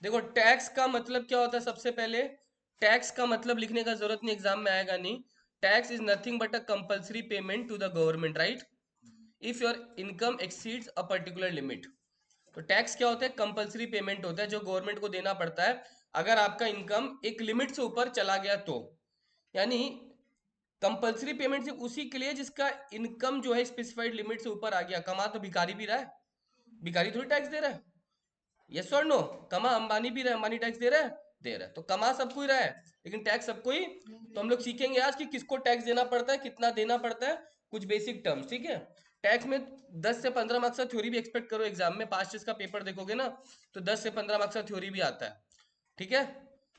देखो टैक्स का मतलब क्या होता है, सबसे पहले टैक्स का मतलब लिखने का जरूरत नहीं, एग्जाम में आएगा नहीं। Tax is nothing but a compulsory payment to the government, right? If your income exceeds a particular limit. तो टैक्स क्या होता है? कंपल्सरी पेमेंट होता है जो गवर्नमेंट को देना पड़ता है अगर आपका इनकम एक लिमिट से ऊपर चला गया तो। यानी कंपल्सरी पेमेंट सिर्फ उसी के लिए जिसका इनकम जो है स्पेसिफाइड लिमिट से ऊपर आ गया। कमा तो भिखारी भी रहा है, भिखारी थोड़ी टैक्स दे रहा है। यस और नो? कमा अंबानी भी रहा है, अंबानी टैक्स दे रहा है? दे रहा है। तो कमा सबको ही रहा है, लेकिन टैक्स सबको ही। तो हम लोग सीखेंगे आज कि किसको टैक्स देना पड़ता है, कितना देना पड़ता है, कुछ बेसिक टर्म्स, ठीक है? टैक्स में 10 से 15 मार्क्स का थ्योरी भी एक्सपेक्ट करो एग्जाम में। पास्ट ईयर का पेपर देखोगे ना, तो 10 से 15 मार्क्स का थ्योरी भी आता है, ठीक है?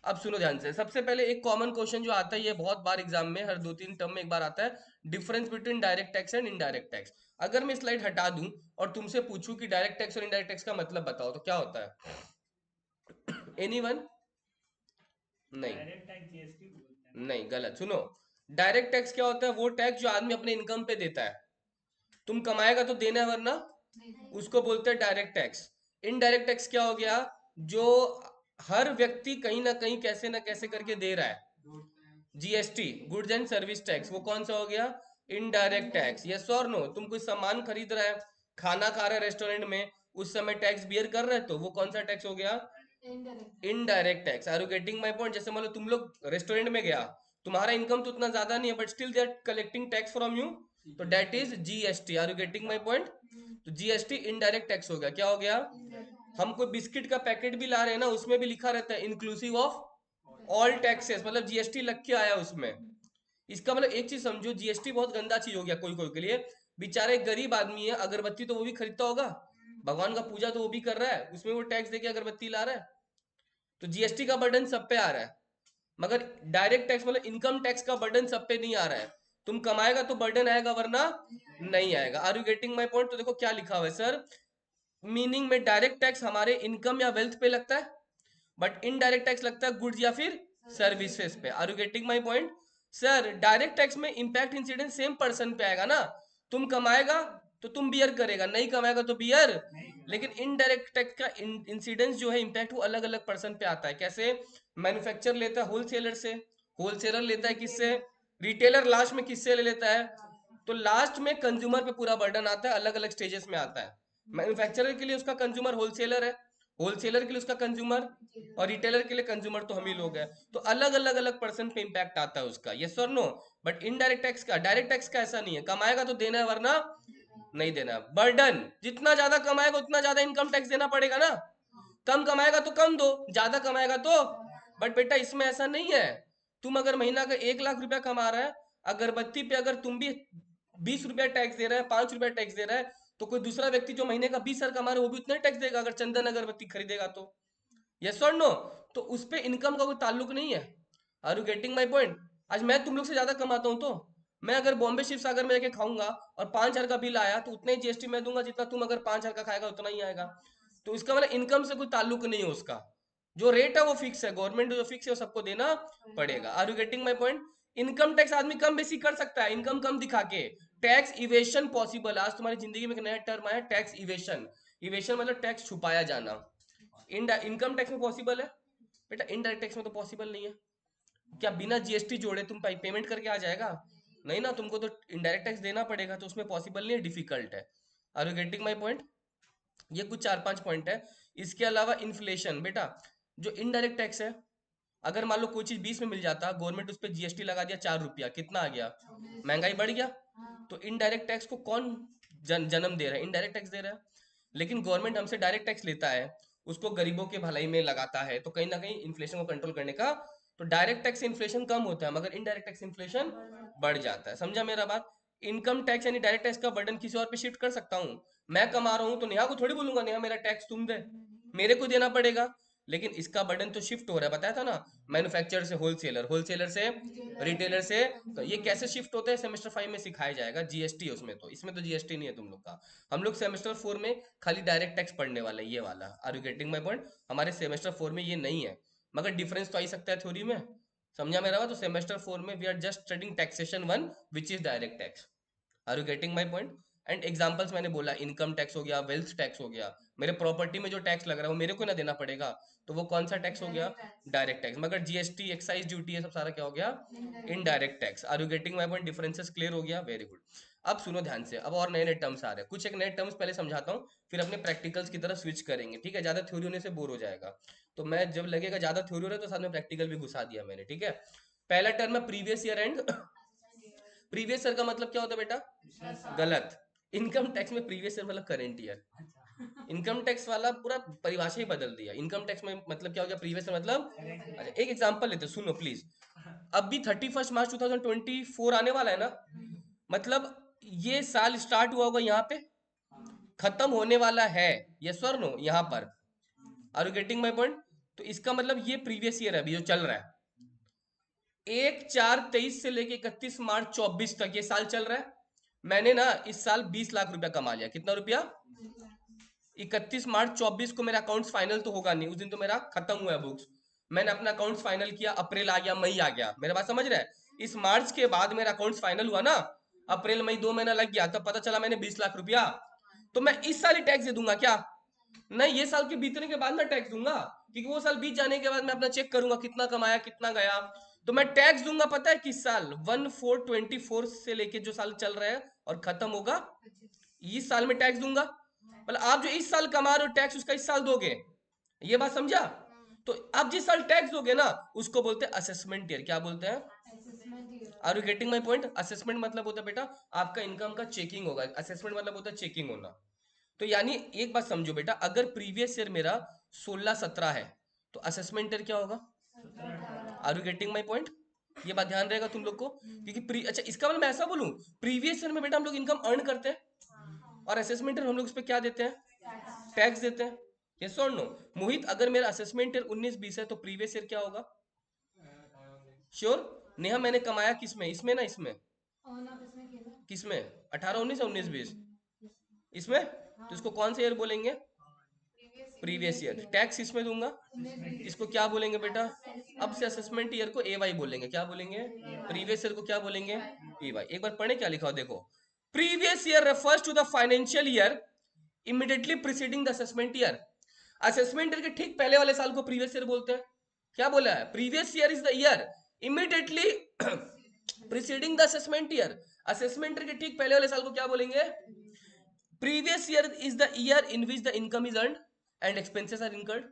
अब सुनो ध्यान से। सबसे पहले एक कॉमन क्वेश्चन जो आता है, ये बहुत बार एग्जाम में हर 2-3 टर्म में एक बार आता है, difference between direct tax and indirect tax. अगर मैं स्लाइड हटा दूं और तुमसे पूछूं कि डायरेक्ट टैक्स और इनडायरेक्ट टैक्स का मतलब बताओ, तो क्या होता है? एनीवन? नहीं, डायरेक्ट टैक्स जीएसटी बोलते हैं ना। नहीं, गलत। सुनो, डायरेक्ट टैक्स क्या होता है? वो टैक्स जो आदमी अपने इनकम पे देता है। तुम कमाएगा तो देना है, वरना उसको बोलते हैं डायरेक्ट टैक्स। इनडायरेक्ट टैक्स क्या हो गया? जो हर व्यक्ति कहीं ना कहीं कैसे ना कैसे करके दे रहा है। GST, goods and service tax, वो कौन सा हो गया? Indirect tax. यस और नो? तुम कोई सामान खरीद रहा है, खाना खा रहा है रेस्टोरेंट में, उस समय टैक्स बियर कर रहे हो, तो वो कौन सा टैक्स हो गया? Indirect tax. Are you getting my point? जैसे मान लो तुम लोग रेस्टोरेंट में गया, तुम्हारा इनकम तो उतना ज्यादा नहीं है, but still they are collecting tax from you, तो that is GST. Are you getting my point? तो जीएसटी इनडायरेक्ट टैक्स हो गया। क्या हो गया? हम कोई बिस्किट का पैकेट भी ला रहे हैं ना, उसमें भी लिखा रहता है इंक्लूसिव ऑफ ऑल टैक्सेस, मतलब जीएसटी लग के आया उसमें। इसका मतलब एक चीज समझो, जीएसटी बहुत गंदा चीज हो गया कोई कोई के लिए। बेचारे गरीब आदमी है, अगरबत्ती तो वो भी खरीदता होगा, भगवान का पूजा तो वो भी कर रहा है, उसमें वो टैक्स देके अगरबत्ती ला रहा है। तो जीएसटी का बर्डन सब पे आ रहा है, मगर डायरेक्ट टैक्स मतलब इनकम टैक्स का बर्डन सब पे नहीं आ रहा है। तुम कमाएगा तो बर्डन आएगा, वरना नहीं आएगा। Are you getting my point? तो देखो क्या लिखा हुआ है सर, मीनिंग में डायरेक्ट टैक्स हमारे इनकम या वेल्थ पे लगता है, बट इनडायरेक्ट टैक्स लगता है गुड्स या फिर सर्विसेज पे। Are you getting my point? Sir direct tax में इंपैक्ट इंसिडेंट सेम पर्सन पे आएगा ना। तुम कमाएगा तो तुम बियर करेगा, नहीं कमाएगा तो बियर। लेकिन इनडायरेक्ट टैक्स का इंसिडेंस जो है, इंपैक्ट, वो अलग अलग पर्सन पे आता है। कैसे? मैन्युफैक्चर लेता है होलसेलर से, होलसेलर लेता है किससे? रिटेलर लास्ट में किससे ले लेता है? तो लास्ट में कंज्यूमर पे पूरा बर्डन आता है, अलग अलग स्टेजेस में आता है। मैन्युफैक्चरर के लिए उसका कंज्यूमर होलसेलर है, होलसेलर के लिए उसका कंज्यूमर, और रिटेलर के लिए कंज्यूमर तो हम ही लोग हैं। तो अलग अलग अलग पर्सन पे इंपैक्ट आता है उसका। यस और नो? बट इनडायरेक्ट टैक्स का, डायरेक्ट टैक्स का ऐसा नहीं है, कमाएगा तो देना है, वरना नहीं देना। बर्डन, जितना ज्यादा कमाएगा उतना ज्यादा इनकम टैक्स देना पड़ेगा ना। कम कमाएगा तो कम दो, ज्यादा कमाएगा तो। बट बेटा इसमें ऐसा नहीं है। तुम अगर महीना का 1 लाख रुपया कमा रहा है, अगरबत्ती पे अगर तुम भी 20 रुपया टैक्स दे रहा है, 5 रुपया टैक्स दे रहा है, तो कोई दूसरा व्यक्ति जो महीने का 20 हजार कमा रहा है, वो भी उतना ही टैक्स देगा अगर चंदन अगरबत्ती खरीदेगा तो। यस और नो? तो उस पे इनकम का कोई ताल्लुक नहीं है। Are you getting my point? आज मैं तुम लोग से ज्यादा कमाता हूं, तो मैं अगर बॉम्बे शिव सागर में जाके खाऊंगा और 5 हजार का बिल आया, तो उतना ही जीएसटी मैं दूंगा जितना तुम अगर 5 हजार का खाएगा उतना ही आएगा। तो इसका मतलब इनकम से कोई ताल्लुक नहीं है उसका। जो रेट है वो फिक्स है, गवर्नमेंट जो फिक्स है वो सबको देना पड़ेगा। Are you getting my point? Income tax आदमी कम बेसी कर सकता है, इनकम कम दिखा के। Tax evasion possible. आज तुम्हारी जिंदगी में एक नया टर्म आया, टैक्स इवेशन। इवेशन मतलब टैक्स छुपाया जाना। इनकम टैक्स में पॉसिबल है, बेटा इनडायरेक्ट टैक्स में तो पॉसिबल नहीं है। क्या बिना जीएसटी जोड़े तुम पेमेंट करके आ जाएगा? नहीं ना, तुमको तो इनडायरेक्ट टैक्स देना पड़ेगा, तो उसमें पॉसिबल नहीं है, डिफिकल्ट है। Are you getting my point? ये कुछ 4-5 पॉइंट है। इसके अलावा इन्फ्लेशन, बेटा जो इनडायरेक्ट टैक्स है, अगर मान लो कोई चीज 20 में मिल जाता, गवर्नमेंट उस पर जीएसटी लगा दिया 4 रुपया, कितना आ गया? महंगाई बढ़ गया। तो इनडायरेक्ट टैक्स को कौन जन्म दे रहा है? इनडायरेक्ट टैक्स दे रहा है। लेकिन गवर्नमेंट हमसे डायरेक्ट टैक्स लेता है, उसको गरीबों के भलाई में लगाता है, तो कहीं ना कहीं इन्फ्लेशन को कंट्रोल करने का। तो डायरेक्ट टैक्स इन्फ्लेशन कम होता है, मगर इनडायरेक्ट टैक्स इन्फ्लेशन बढ़ जाता है। समझा मेरा बात? इनकम टैक्स यानी डायरेक्ट टैक्स का बर्डन किसी और पे शिफ्ट कर सकता हूँ। मैं कमा रहा हूँ तो नेहा को थोड़ी बोलूंगा नेहा मेरा टैक्स तुम दे, मेरे को देना पड़ेगा। लेकिन इसका बर्डन तो शिफ्ट हो रहा है, बताया था ना, मैन्युफैक्चरर से होलसेलर, होलसेलर से रिटेलर से। तो ये कैसे शिफ्ट होते हैं, सेमेस्टर 5 में सिखाया जाएगा। जीएसटी है उसमें, तो इसमें तो जीएसटी नहीं है तुम लोग का। हम लोग सेमेस्टर 4 में खाली डायरेक्ट टैक्स पढ़ने वाला है, ये वाला। Are you getting my point? हमारे सेमेस्टर 4 में ये नहीं है, मगर डिफरेंस तो आ ही सकता है थ्योरी में। समझा मेरा बात? तो सेमेस्टर 4 में we are just studding taxation 1 which is direct tax. Are you getting my point? And examples मैंने बोला, इनकम टैक्स हो गया, वेल्थ टैक्स हो गया, मेरे प्रॉपर्टी में जो टैक्स लग रहा है वो मेरे को ना देना पड़ेगा, तो वो कौन सा टैक्स हो गया? Direct tax. मगर जीएसटी, एक्साइज ड्यूटी, ये सब सारा क्या हो गया? Indirect tax. Are you getting my point? Differences clear हो गया? Very good. अब सुनो ध्यान से, अब और नए नए टर्म्स आ रहे हैं, कुछ एक नए टर्म्स पहले समझाता हूँ, फिर अपने प्रैक्टिकल्स की तरफ स्विच करेंगे, ठीक है? ज्यादा थ्योरी होने से बोर हो जाएगा, तो मैं जब लगेगा ज्यादा थ्योरी हो रहा है तो साथ में प्रैक्टिकल भी घुसा दिया मैंने, ठीक है? पहला टर्म है previous year and previous year का मतलब क्या होता है बेटा? पिछले साल। गलत। इनकम टैक्स में प्रीवियस ईयर मतलब करंट ईयर। अच्छा, इनकम टैक्स वाला पूरा परिभाषा ही बदल दिया। इनकम टैक्स में मतलब क्या हो गया? प्रीवियस ईयर मतलब। करेंट अच्छा, एक एग्जांपल लेते हैं, सुनो प्लीज। अभी 31 मार्च 2024 आने वाला है ना, मतलब ये साल स्टार्ट हुआ होगा यहाँ पे, खत्म होने वाला है, यस और नो, यहाँ पर। Are you getting my point? तो इसका मतलब ये प्रीवियस ईयर है अभी जो चल रहा है, 1/4/23 से लेके 31 मार्च 24 तक ये साल चल रहा है। मैंने ना इस साल 20 लाख रुपया कमा लिया। कितना रुपया? 31 मार्च 24 को मेरा अकाउंट्स फाइनल तो होगा नहीं, उस दिन तो मेरा खत्म हुआ है बुक्स। मैंने अपना अकाउंट्स फाइनल किया, अप्रैल आ गया, मई आ गया, मेरा बात समझ रहा है? इस मार्च के बाद मेरा अकाउंट्स फाइनल हुआ ना, अप्रैल मई 2 महीना लग गया, तब पता चला मैंने 20 लाख रुपया। तो मैं इस साल ही टैक्स दे दूंगा क्या? नहीं, ये साल के बीतने के बाद मैं टैक्स दूंगा, क्योंकि वो साल बीत जाने के बाद मैं अपना चेक करूंगा कितना कमाया कितना गया। तो मैं टैक्स दूंगा पता है किस साल? 1/4/24 से लेके जो साल चल रहा है और खत्म होगा, इस साल में टैक्स दूंगा। मतलब आप जो इस साल कमा रहे हो टैक्स, उसका इस साल दोगे। ये बात समझा? तो आप जिस साल टैक्स दोगे ना, उसको बोलते हैं असेसमेंट ईयर। क्या बोलते हैं? Are you getting my point? Assessment मतलब होता है बेटा आपका इनकम का चेकिंग होगा, असेसमेंट मतलब होता है चेकिंग होना। तो यानी एक बात समझो बेटा, अगर प्रीवियस ईयर मेरा 16-17 है, तो असेसमेंट ईयर क्या होगा? 17-18। Are you getting my point? ये बात ध्यान रहेगा तुम लोग को, क्योंकि अच्छा इसका मतलब मैं ऐसा बोलूं, प्रीवियस ईयर में बेटा हम लोग इनकम अर्न करते हैं, और असेसमेंट ईयर हम लोग उस पर क्या देते हैं? टैक्स देते हैं। यस और नो? मोहित, अगर मेरा असेसमेंट ईयर 19-20 है तो प्रीवियस ईयर क्या होगा? श्योर? नेहा, मैंने कमाया किसमें? इसमें ना, इसमें किसमें? 18-19 और 19-20 इसमें? तो इसको कौन सा ईयर बोलेंगे? Previous year. टैक्स इसमें दूंगा, इसको क्या बोलेंगे बेटा? अब से असेसमेंट ईयर को ए वाई बोलेंगे। क्या बोलेंगे? प्रीवियस ईयर को क्या बोलेंगे? P Y. एक बार पढ़े क्या लिखा हो देखो। Previous year refers to the financial year immediately preceding the assessment year. Assessment year के ठीक पहले वाले साल को प्रीवियस ईयर बोलते हैं। क्या बोला है? Previous year is the year immediately preceding the assessment year. Assessment year के ठीक पहले वाले साल को क्या बोलेंगे? Previous year is the year in which the income is earned and expenses are incurred.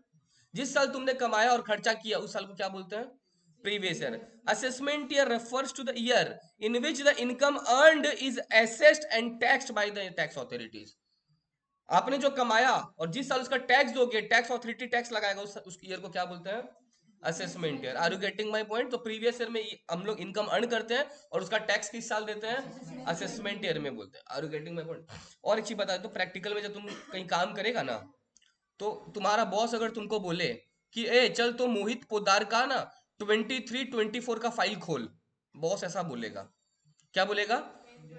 जिस साल तुमने कमाया और खर्चा किया उस साल को क्या बोलते हैं? Previous year. Assessment year refers to the year in which the income earned is assessed and taxed by the tax authorities. आपने जो कमाया और जिस साल उसका टैक्स दोगे, टैक्स अथॉरिटी टैक्स लगाएगा, उस ईयर को क्या बोलते हैं? Assessment year. Are you getting my point? तो प्रीवियस ईयर में हम लोग इनकम अर्न करते हैं और उसका टैक्स किस साल देते हैं? असेसमेंट ईयर में बोलते हैं। Are you getting my point? और एक चीज बता दो, प्रैक्टिकल में जब तुम कहीं काम करेगा ना, तो तुम्हारा बॉस अगर तुमको बोले कि ए चल तो मोहित पोद्दार का ना 23-24 का फाइल खोल, बॉस ऐसा बोलेगा। क्या बोलेगा?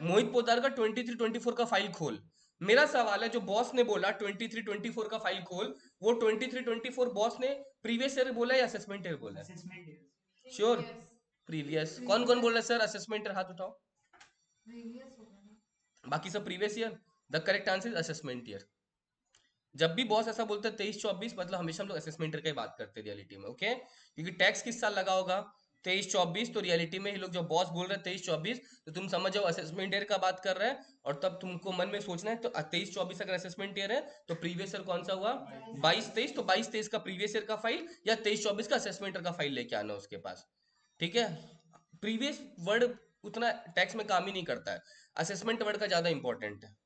मोहित पोद्दार का 23-24 का फाइल खोल। मेरा सवाल है, जो बॉस ने बोला 23-24 का फाइल खोल, वो 23-24 बॉस ने प्रीवियस ईयर बोला या असेसमेंट ईयर बोला? Assessment year. श्योर? प्रीवियस। कौन कौन बोल रहा है सर असेसमेंट ईयर? हाथ उठाओ। बाकी सब previous year. The correct answer is assessment year. जब भी बॉस ऐसा बोलता है 23-24, मतलब हमेशा हम लोग असेसमेंट ईयर की बात करते हैं रियलिटी में, ओके? क्योंकि टैक्स किस साल लगा होगा? 23-24। तो रियलिटी में ये लोग जो बॉस बोल रहे हैं 23-24, तो तुम समझ जाओ असेसमेंट ईयर का बात कर रहे हैं। और तब तुमको मन में सोचना है, तो 23-24 अगर असेसमेंट ईयर है तो प्रीवियस ईयर कौन सा हुआ? 22-23। तो 22-23 का प्रीवियस ईयर का फाइल या 23-24 का असेसमेंट ईयर का फाइल लेके आना उसके पास, ठीक है? प्रीवियस वर्ड उतना टैक्स में काम ही नहीं करता है, असेसमेंट वर्ड का ज्यादा इंपॉर्टेंट है।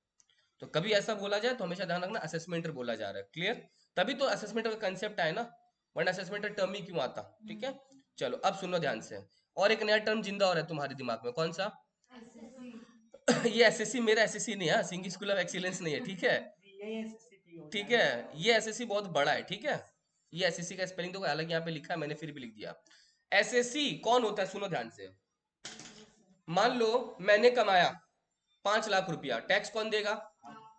तो कभी ऐसा बोला जाए तो हमेशा ध्यान रखना असेसमेंट बोला जा रहा है। क्लियर? तभी तो असेसमेंट का कंसेप्ट आया ना, वरना असेसमेंट टर्म ही क्यों आता? ठीक है, चलो अब सुनो ध्यान से। और एक नया टर्म जिंदा हो रहा है तुम्हारे दिमाग में, कौन सा? ये एसएससी मेरा एसएससी नहीं है, सिंगी स्कूल ऑफ एक्सीलेंस नहीं है, ठीक है? यही एसएससी होता ठीक है है, ना। ये एसएससी बहुत बड़ा है, ठीक है? ये एसएससी का स्पेलिंग तो अलग यहाँ पे लिखा है, मैंने फिर भी लिख दिया। एसएससी कौन होता है? सुनो ध्यान से। मान लो मैंने कमाया 5 लाख रुपया, टैक्स कौन देगा?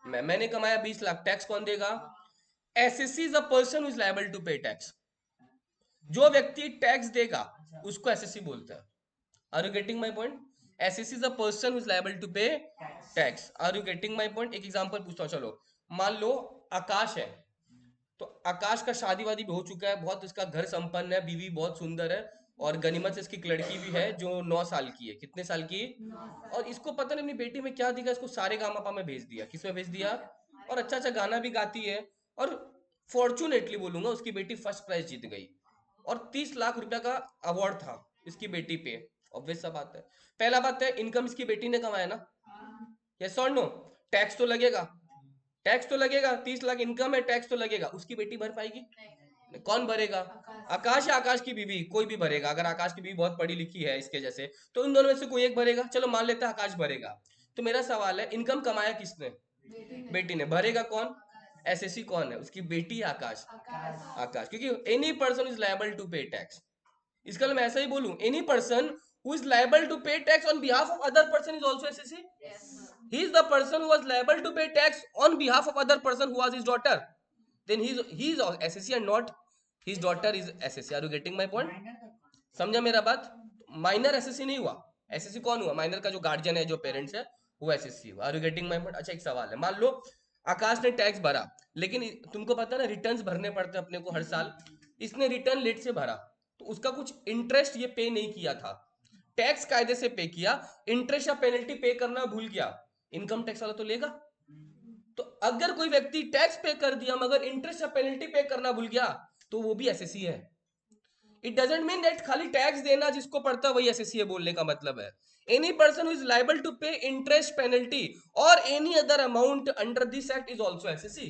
मैंने कमाया 20 लाख, टैक्स कौन देगा? Assessee is a person who is liable to pay tax. जो व्यक्ति टैक्स देगा उसको एसएससी बोलते हैं। Are you getting my point? Assessee is a person who is liable to pay tax. Are you getting my point? एक example पूछता हूँ, चलो मान लो आकाश है, तो आकाश का शादी वादी भी हो चुका है, बहुत इसका घर संपन्न है, बीवी बहुत सुंदर है, और गनीमत से इसकी एक लड़की भी है जो 9 साल की है। कितने साल की? और इसको पता नहीं अपनी बेटी में क्या दिखा, इसको सारे गामा में भेज दिया। किसमें भेज दिया? और अच्छा अच्छा गाना भी गाती है, और फॉर्चुनेटली बोलूंगा उसकी बेटी फर्स्ट प्राइज जीत गई, और 30 लाख रुपया का अवार्ड था इसकी बेटी पे। ऑब्वियस सा बात है, पहला बात है इनकम इसकी बेटी ने कमाया ना, यस और नो? टैक्स तो लगेगा, टैक्स तो लगेगा, 30 लाख इनकम है, टैक्स तो लगेगा। उसकी बेटी भर पाएगी? कौन भरेगा? आकाश या आकाश की बीवी, कोई भी भरेगा। अगर आकाश की बीवी बहुत पढ़ी लिखी है इसके जैसे, तो इन दोनों में से कोई एक भरेगा। चलो मान लेते हैं आकाश भरेगा। तो मेरा सवाल है, इनकम कमाया किसने? बेटी ने। भरेगा कौन? एसएससी कौन है? उसकी बेटी या आकाश? आकाश, क्योंकि any person is liable to pay tax. इसका मैं ऐसा ही बोलूं, any person who is liable to pay tax on behalf of other person is also assessee. He is the person who was liable to pay tax on behalf of other person who was his daughter. Then he is SSC and not his daughter is SSC. Are you getting my point? समझा मेरा बात? Minor SSC नहीं हुआ। SSC कौन हुआ? Minor का जो guardian है, जो पेरेंट्स है, वो एसएससी हुआ। Are you getting my point? अच्छा एक सवाल है, मान लो आकाश ने टैक्स भरा, लेकिन तुमको पता है ना रिटर्न्स भरने पड़ते हैं अपने को हर साल। इसने रिटर्न लेट से भरा, तो उसका कुछ इंटरेस्ट ये पे नहीं किया था, टैक्स कायदे से पे किया, इंटरेस्ट या पेनल्टी पे करना भूल गया, इनकम टैक्स वाला तो लेगा। तो अगर कोई व्यक्ति टैक्स पे कर दिया मगर इंटरेस्ट या पेनल्टी पे करना भूल गया, तो वो भी एसएससी है। इट डजेंट मीन दैट खाली टैक्स देना जिसको पड़ता है वही एसएससी है, बोलने का मतलब है any person is liable to pay interest, penalty और any other amount under this act is also assessee.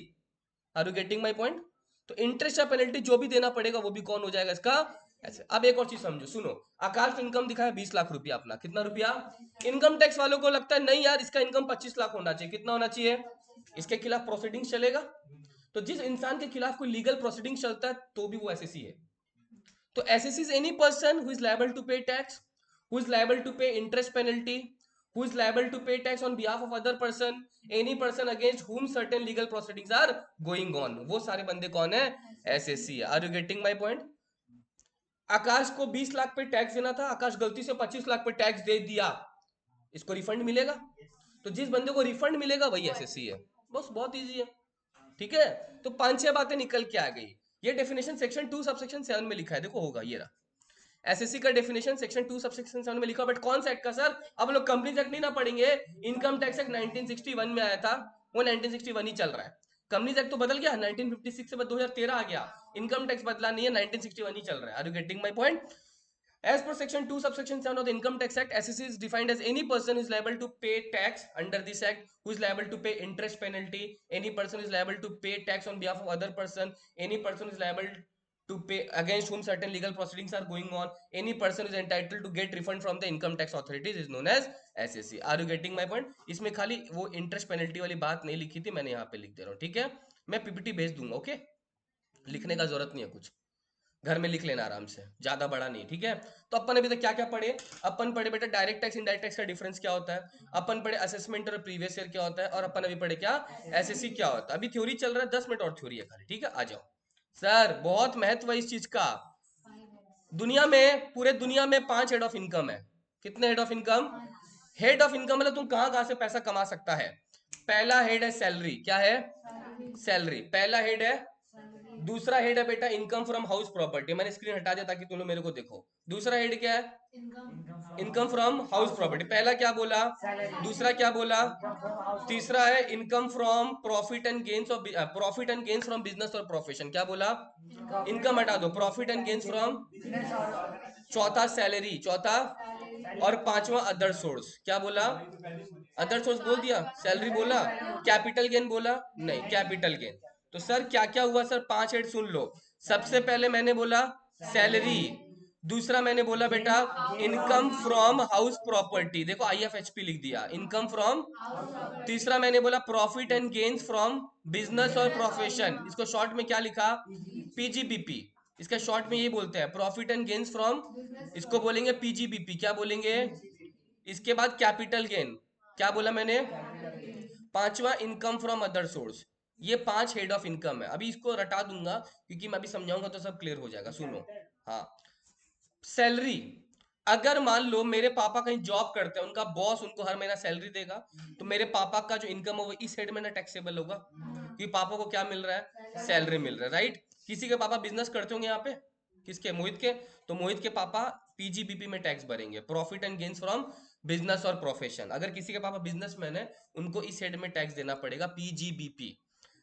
Are you getting my point? तो इंटरेस्ट या पेनल्टी जो भी देना पड़ेगा वो भी कौन हो जाएगा इसका? ऐसे। अब एक और चीज समझो, सुनो, आकाश इनकम दिखाया 20 लाख रुपया अपना, कितना रुपया? इनकम टैक्स वालों को लगता है नहीं यार इसका इनकम 25 लाख होना चाहिए, कितना होना चाहिए? इसके खिलाफ प्रोसीडिंग चलेगा। तो जिस इंसान के खिलाफ कोई लीगल प्रोसीडिंग चलता है तो भी वो एसएससी है। तो assessee is any person who is liable to pay tax, who is liable to pay interest penalty, who is liable to pay tax on behalf of other person, any person against whom certain legal proceedings are going on। वो सारे बंदे कौन है? Assessee. Are you getting my point? Akash को 20 लाख पे tax देना था, आकाश गलती से 25 लाख पे टैक्स दे दिया, इसको रिफंड मिलेगा। तो जिस बंदे को रिफंड मिलेगा वही एसएससी है। बस बहुत इजी है, ठीक है? तो 5-6 बातें निकल के आ गई। ये डेफिनेशन सेक्शन 2 सबसेक्शन 7 में लिखा है, देखो होगा ये रहा। एसएससी का डेफिनेशन सेक्शन 2 सबसेक्शन 7 में लिखा, बट कौन सा एक्ट का सर? अब लोग कंपनीज एक्ट नहीं ना पढ़ेंगे, इनकम टैक्स एक्ट 1961 में आया था, वो 1961 ही चल रहा है। कंपनीज एक्ट तो बदल गया 1956 से, बाद 2013 आ गया, इनकम टैक्स बदला नहीं है, 1961 ही चल रहा है। Are you getting my point? As per section 2 subsection 7 of the income tax act, SSC is defined as any person who is liable to pay tax under this act, who is liable to pay interest penalty, any person is liable to pay tax on behalf of other person, any person is liable to pay against whom certain legal proceedings are going on, any person is entitled to get refund from the income tax authorities is known as SSC। Are you getting my point? इसमें खाली वो interest penalty वाली बात नहीं लिखी थी, मैंने यहाँ पे लिख दे रहा हूँ, ठीक है? मैं पीपीटी भेज दूंगा, ओके? लिखने का जरूरत नहीं है कुछ, घर में लिख लेना आराम से, ज्यादा बड़ा नहीं, ठीक है? तो अपन अभी तक क्या क्या पढ़े? अपन पढ़े बेटा डायरेक्ट टैक्स इनडायरेक्ट टैक्स का डिफरेंस क्या होता है, अपन पढ़े असेसमेंट और प्रीवियस ईयर क्या होता है, और अपन अभी पढ़े क्या? एसएससी क्या होता है। अभी थ्योरी चल रहा है, 10 मिनट और थ्योरी है खाली, ठीक है? आ जाओ सर, बहुत महत्व है इस चीज का। दुनिया में, पूरे दुनिया में 5 हेड ऑफ इनकम है। कितने head of income? Head of income मतलब तुम कहां कहां से पैसा कमा सकता है। पहला हेड है सैलरी, क्या है? सैलरी पहला हेड है। दूसरा हेड है बेटा इनकम फ्रॉम हाउस प्रॉपर्टी, मैंने स्क्रीन हटा दिया ताकि तुम लोग मेरे को देखो। दूसरा हेड क्या है? Income from house property. पहला क्या बोला? दूसरा क्या बोला? तीसरा है income from profit and gains of profit and gains from business और प्रोफेशन। क्या बोला? इनकम हटा दो, प्रॉफिट एंड गेन्स फ्रॉम। चौथा सैलरी, चौथा। और पांचवा अदर सोर्स, क्या बोला? अदर सोर्स बोल दिया, सैलरी बोला, कैपिटल गेन बोला नहीं, कैपिटल गेन। तो सर क्या क्या हुआ सर? 5 हेड सुन लो। सबसे पहले मैंने बोला सैलरी, दूसरा मैंने बोला बेटा इनकम फ्रॉम हाउस प्रॉपर्टी, देखो आईएफएचपी लिख दिया, इनकम फ्रॉम। तीसरा मैंने बोला profit and gains from business और प्रोफेशन, इसको शॉर्ट में क्या लिखा? पीजीबीपी। इसका शॉर्ट में ये बोलते हैं प्रॉफिट एंड गेन्स फ्रॉम, इसको बोलेंगे पीजीबीपी। क्या बोलेंगे? इसके बाद कैपिटल गेन, क्या बोला मैंने? पांचवा इनकम फ्रॉम अदर सोर्स। ये 5 हेड ऑफ इनकम है। अभी इसको रटा दूंगा क्योंकि मैं अभी समझाऊंगा तो सब क्लियर हो जाएगा, सुनो। हाँ, सैलरी, अगर मान लो मेरे पापा कहीं जॉब करते हैं, उनका बॉस उनको हर महीना सैलरी देगा, तो मेरे पापा का जो इनकम है वो इस हेड में ना टैक्सेबल होगा, कि पापा को क्या मिल रहा है, सैलरी मिल रहा है, राइट। किसी के पापा बिजनेस करते होंगे यहाँ पे, किसके, मोहित के, तो मोहित के पापा पीजीबीपी में टैक्स भरेंगे, profit and gains from business और प्रोफेशन। अगर किसी के पापा बिजनेसमैन है, उनको इस हेड में टैक्स देना पड़ेगा, पीजीबीपी।